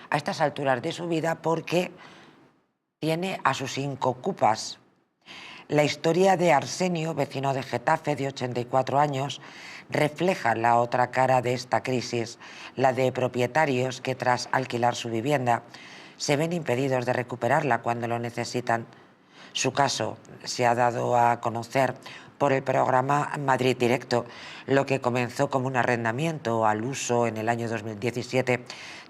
a estas alturas de su vida porque tiene a sus 5 ocupas. La historia de Arsenio, vecino de Getafe, de 84 años, refleja la otra cara de esta crisis, la de propietarios que tras alquilar su vivienda se ven impedidos de recuperarla cuando lo necesitan. Su caso se ha dado a conocer por el programa Madrid Directo. Lo que comenzó como un arrendamiento al uso en el año 2017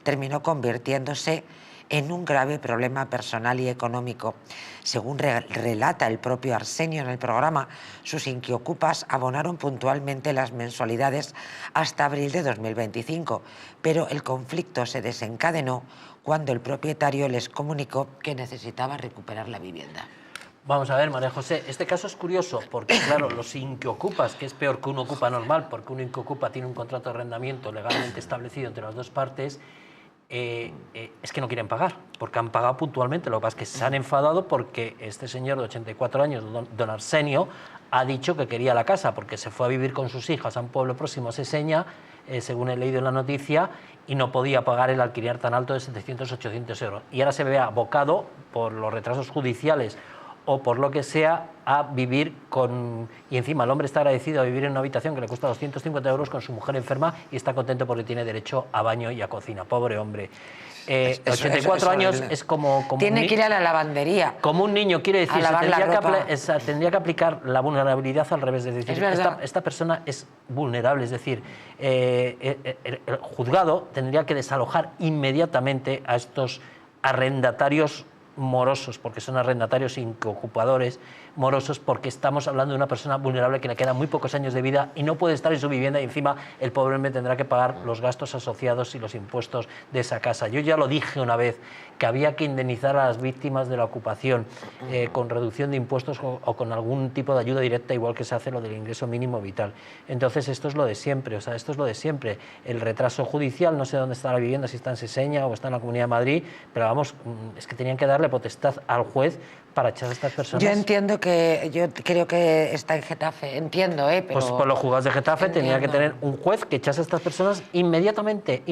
terminó convirtiéndose en un grave problema personal y económico. Según relata el propio Arsenio en el programa, sus inquiocupas abonaron puntualmente las mensualidades hasta abril de 2025, pero el conflicto se desencadenó cuando el propietario les comunicó que necesitaba recuperar la vivienda. Vamos a ver, María José, este caso es curioso porque, claro, los inquiocupas, que es peor que un ocupa normal, porque un inquiocupa tiene un contrato de arrendamiento legalmente establecido entre las dos partes, es que no quieren pagar, porque han pagado puntualmente. Lo que pasa es que se han enfadado porque este señor de 84 años, don Arsenio, ha dicho que quería la casa porque se fue a vivir con sus hijas a un pueblo próximo a Seseña, según he leído en la noticia, y no podía pagar el alquiler tan alto de 700-800 euros. Y ahora se ve abocado por los retrasos judiciales o por lo que sea, a vivir con... Y encima el hombre está agradecido a vivir en una habitación que le cuesta 250 euros con su mujer enferma y está contento porque tiene derecho a baño y a cocina. Pobre hombre. 84 años es como tiene que ir a la lavandería. Como un niño, quiere decir, tendría que aplicar la vulnerabilidad al revés. Es decir, esta persona es vulnerable, es decir, el juzgado tendría que desalojar inmediatamente a estos arrendatarios morosos, porque son arrendatarios inquiocupadores morosos, porque estamos hablando de una persona vulnerable que le quedan muy pocos años de vida y no puede estar en su vivienda, y encima el pobre hombre tendrá que pagar los gastos asociados y los impuestos de esa casa. Yo ya lo dije una vez, que había que indemnizar a las víctimas de la ocupación con reducción de impuestos o con algún tipo de ayuda directa, igual que se hace lo del ingreso mínimo vital. Entonces esto es lo de siempre, esto es lo de siempre. El retraso judicial, no sé dónde está la vivienda, si está en Seseña o está en la Comunidad de Madrid, pero vamos, es que tenían que darle potestad al juez para echar a estas personas. Yo creo que está en Getafe, pero... Pues por los juzgados de Getafe tenía que tener un juez que echase a estas personas inmediatamente,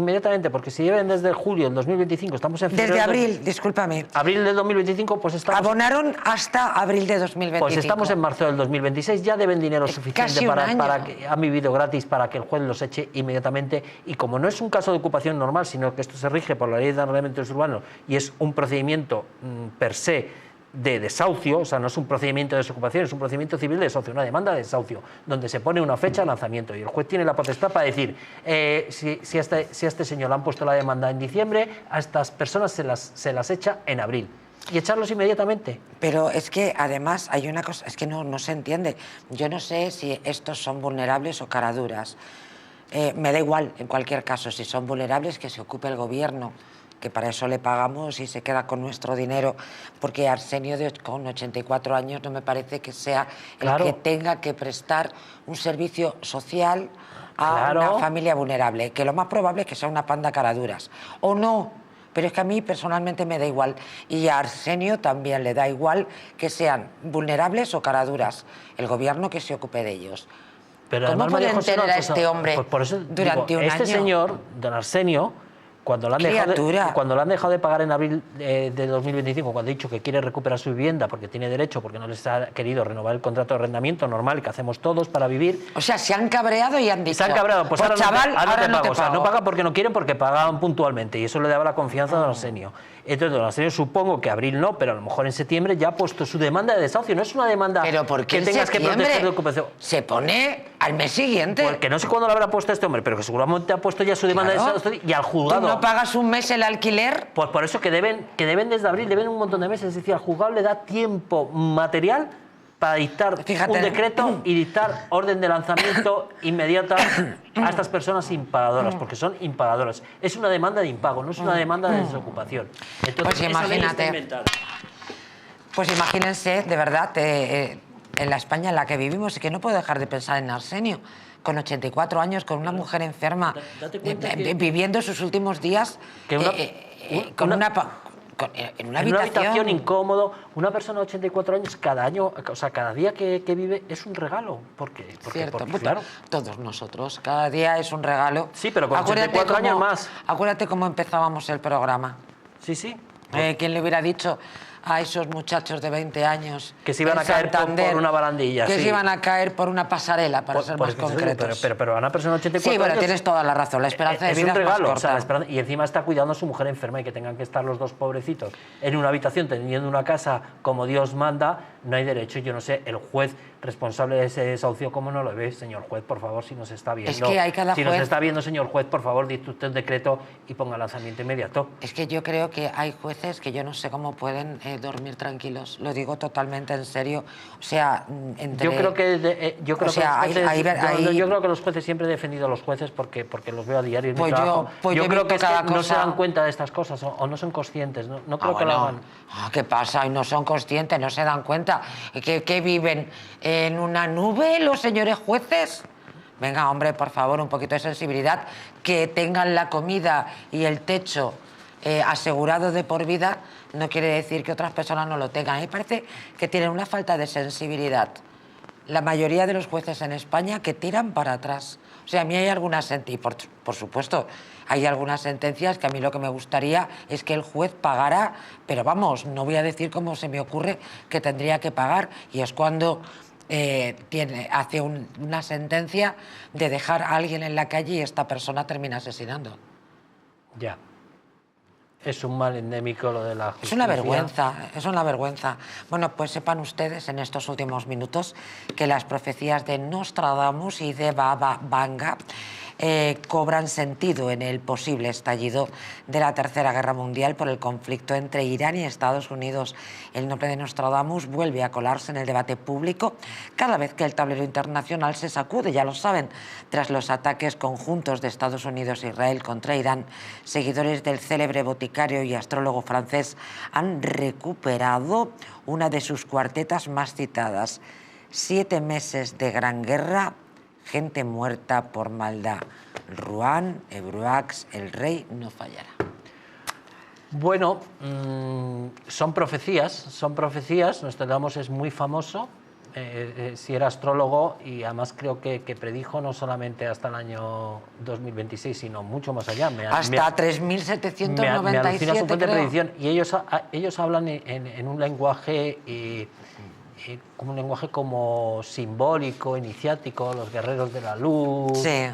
porque si lleven desde julio del 2025, estamos en febrero... Desde abril, discúlpame. Abril del 2025, pues estamos... Abonaron hasta abril de 2025. Pues estamos en marzo del 2026, ya deben dinero suficiente para que han vivido gratis, para que el juez los eche inmediatamente, y como no es un caso de ocupación normal, sino que esto se rige por la ley de arrendamientos urbanos y es un procedimiento per se de desahucio, o sea, no es un procedimiento de desocupación, es un procedimiento civil de desahucio, una demanda de desahucio, donde se pone una fecha de lanzamiento y el juez tiene la potestad para decir si a este señor le han puesto la demanda en diciembre, a estas personas se las echa en abril y echarlos inmediatamente. Pero es que además hay una cosa, es que no se entiende. Yo no sé si estos son vulnerables o caraduras. Me da igual, en cualquier caso, si son vulnerables, que se ocupe el gobierno, que para eso le pagamos y se queda con nuestro dinero, porque Arsenio con 84 años no me parece que sea el que tenga que prestar un servicio social a una familia vulnerable, que lo más probable es que sea una panda caraduras, o no, pero es que a mí personalmente me da igual, y a Arsenio también le da igual que sean vulnerables o caraduras, el gobierno que se ocupe de ellos. Pero ¿Cómo pueden tener a este hombre durante un año? Este señor, don Arsenio, cuando la han dejado de pagar en abril de 2025, cuando ha dicho que quiere recuperar su vivienda porque tiene derecho, porque no les ha querido renovar el contrato de arrendamiento normal que hacemos todos para vivir. O sea, se han cabreado y han dicho... Se han cabreado, pues ahora, chaval, ahora no te pago. O sea, no pagan porque no quieren, porque pagaban puntualmente, y eso le daba la confianza a don Arsenio. Entonces, don Arsenio, supongo que abril no, pero a lo mejor en septiembre ya ha puesto su demanda de desahucio. No es una demanda ¿pero por qué que tengas que protestar de ocupación. Se pone al mes siguiente. Porque no sé cuándo lo habrá puesto este hombre, pero que seguramente ha puesto ya su demanda de desahucio y al juzgado... ¿Tú no pagas un mes el alquiler? Pues por eso que deben desde abril, deben un montón de meses. Es decir, al juzgado le da tiempo material para dictar un decreto y dictar orden de lanzamiento inmediata a estas personas impagadoras, porque son impagadoras. Es una demanda de impago, no es una demanda de desocupación. Entonces, pues imagínate. Pues imagínense, de verdad, en la España en la que vivimos, y que no puedo dejar de pensar en Arsenio, con 84 años, con una mujer enferma, viviendo sus últimos días en una habitación incómodo. Una persona de 84 años, cada año, o sea, cada día que vive es un regalo. Porque claro, todos nosotros, cada día es un regalo. Sí, pero con 84 años más. Acuérdate cómo empezábamos el programa. Sí, sí. ¿Quién le hubiera dicho a esos muchachos de 20 años que se iban a caer por una barandilla? Que se iban a caer por una pasarela, para ser más concretos. Pero a una persona de 84 años... Sí, pero años, tienes toda la razón, la esperanza de vida es un regalo, más corta. Y encima está cuidando a su mujer enferma, y que tengan que estar los dos pobrecitos en una habitación teniendo una casa como Dios manda, no hay derecho. Yo no sé, el juez responsable de ese desahucio, ¿cómo no lo ve, señor juez? Por favor, si nos está viendo. Es que hay cada si juez... nos está viendo, señor juez, por favor, dicte usted un decreto y ponga lanzamiento inmediato. Es que yo creo que hay jueces que yo no sé cómo pueden dormir tranquilos. Lo digo totalmente en serio. O sea, entre... Yo creo que yo creo que los jueces, siempre he defendido a los jueces porque los veo a diario en mi trabajo. Yo creo que no se dan cuenta de estas cosas o no son conscientes. No creo que lo hagan. ¿Qué pasa? Y no son conscientes, no se dan cuenta. ¿Que viven en una nube los señores jueces? Venga, hombre, por favor, un poquito de sensibilidad. Que tengan la comida y el techo asegurado de por vida no quiere decir que otras personas no lo tengan. A mí me parece que tienen una falta de sensibilidad la mayoría de los jueces en España, que tiran para atrás. O sea, a mí hay algunas sentencias, por supuesto, hay algunas sentencias que a mí lo que me gustaría es que el juez pagara, pero vamos, no voy a decir cómo se me ocurre que tendría que pagar, y es cuando hace una sentencia de dejar a alguien en la calle y esta persona termina asesinando. Ya. Es un mal endémico lo de la justicia. Es una vergüenza, es una vergüenza. Bueno, pues sepan ustedes en estos últimos minutos que las profecías de Nostradamus y de Baba Vanga cobran sentido en el posible estallido de la Tercera Guerra Mundial por el conflicto entre Irán y Estados Unidos. El nombre de Nostradamus vuelve a colarse en el debate público cada vez que el tablero internacional se sacude, ya lo saben, tras los ataques conjuntos de Estados Unidos e Israel contra Irán. Seguidores del célebre boticario y astrólogo francés han recuperado una de sus cuartetas más citadas: 7 meses de gran guerra, gente muerta por maldad. Rouen, Ebruax, el rey no fallará. Bueno, son profecías. Nostradamus es muy famoso, si era astrólogo, y además creo que predijo no solamente hasta el año 2026, sino mucho más allá. Hasta 3.797, me alucina su fuente de predicción. Y ellos hablan en un lenguaje... como un lenguaje como simbólico, iniciático, los guerreros de la luz, sí.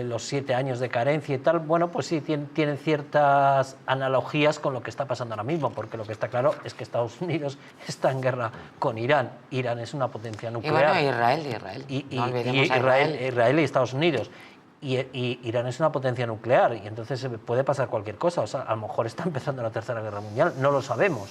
Los 7 años de carencia y tal. Bueno, pues sí, tienen ciertas analogías con lo que está pasando ahora mismo, porque lo que está claro es que Estados Unidos está en guerra con Irán. Irán es una potencia nuclear. Y bueno, Israel y Estados Unidos. Y Irán es una potencia nuclear, y entonces puede pasar cualquier cosa. O sea, a lo mejor está empezando la Tercera Guerra Mundial, no lo sabemos.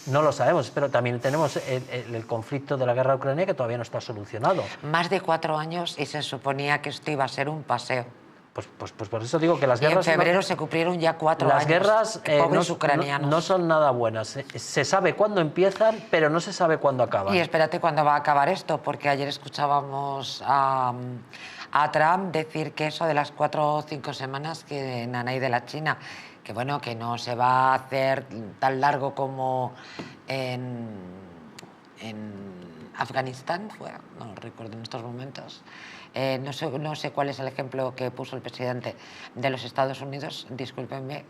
No lo sabemos, pero también tenemos el conflicto de la guerra ucraniana, que todavía no está solucionado. Más de 4 años y se suponía que esto iba a ser un paseo. Pues por eso digo que las guerras... Y en febrero se cumplieron ya 4 años. Las guerras pobres ucranianos. No son nada buenas. Se sabe cuándo empiezan, pero no se sabe cuándo acaban. Y espérate cuándo va a acabar esto, porque ayer escuchábamos a Trump decir que eso de las 4 o 5 semanas que nanay de la China, que bueno, que no se va a hacer tan largo como en Afganistán fue, no recuerdo en estos momentos. No sé cuál es el ejemplo que puso el presidente de los Estados Unidos, discúlpenme,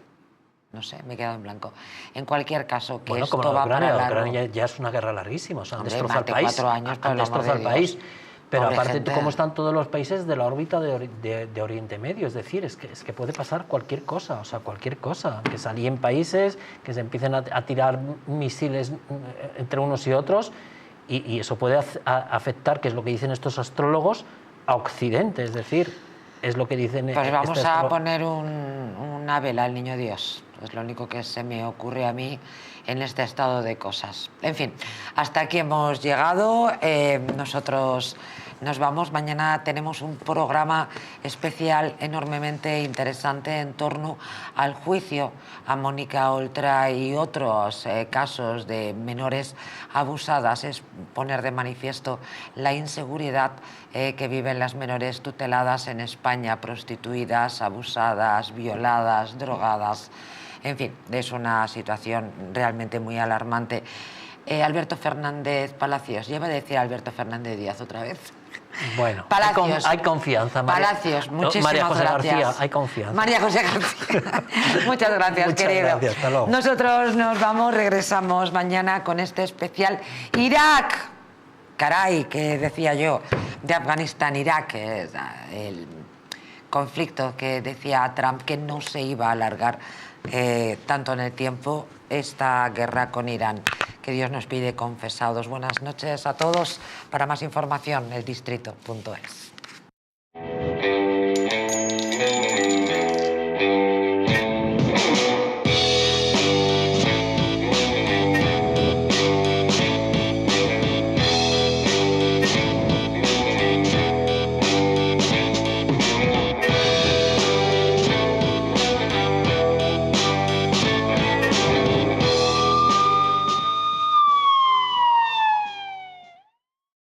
no sé, me he quedado en blanco. En cualquier caso, que bueno, esto como va Ucrania, para largo. Ucrania ya es una guerra larguísima, o sea, han Hombre, destrozado el más de país. 4 años, por Han el amor destrozado de el país. Dios. Pero Pobre aparte, gente. ¿cómo están todos los países de la órbita de Oriente Medio? Es decir, es que puede pasar cualquier cosa, o sea, cualquier cosa. Que salíen países, que se empiecen a tirar misiles entre unos y otros, y eso puede afectar, que es lo que dicen estos astrólogos, a Occidente, es decir, es lo que dicen... Pues vamos a poner una vela al Niño Dios, es lo único que se me ocurre a mí en este estado de cosas. En fin, hasta aquí hemos llegado, nosotros nos vamos. Mañana tenemos un programa especial enormemente interesante en torno al juicio a Mónica Oltra y otros casos de menores abusadas. Es poner de manifiesto la inseguridad que viven las menores tuteladas en España, prostituidas, abusadas, violadas, drogadas. En fin, es una situación realmente muy alarmante. Alberto Fernández Palacios, lleva a decir Alberto Fernández Díaz otra vez. Bueno, Palacios, hay confianza. Palacios, muchísimas María José gracias. García, hay confianza. María José García, muchas gracias, Muchas querido. gracias, hasta luego. Nosotros nos vamos, regresamos mañana con este especial Irak. Caray, que decía yo, de Afganistán, Irak, el conflicto que decía Trump que no se iba a alargar tanto en el tiempo, esta guerra con Irán. Que Dios nos pide confesados. Buenas noches a todos. Para más información, eldistrito.es.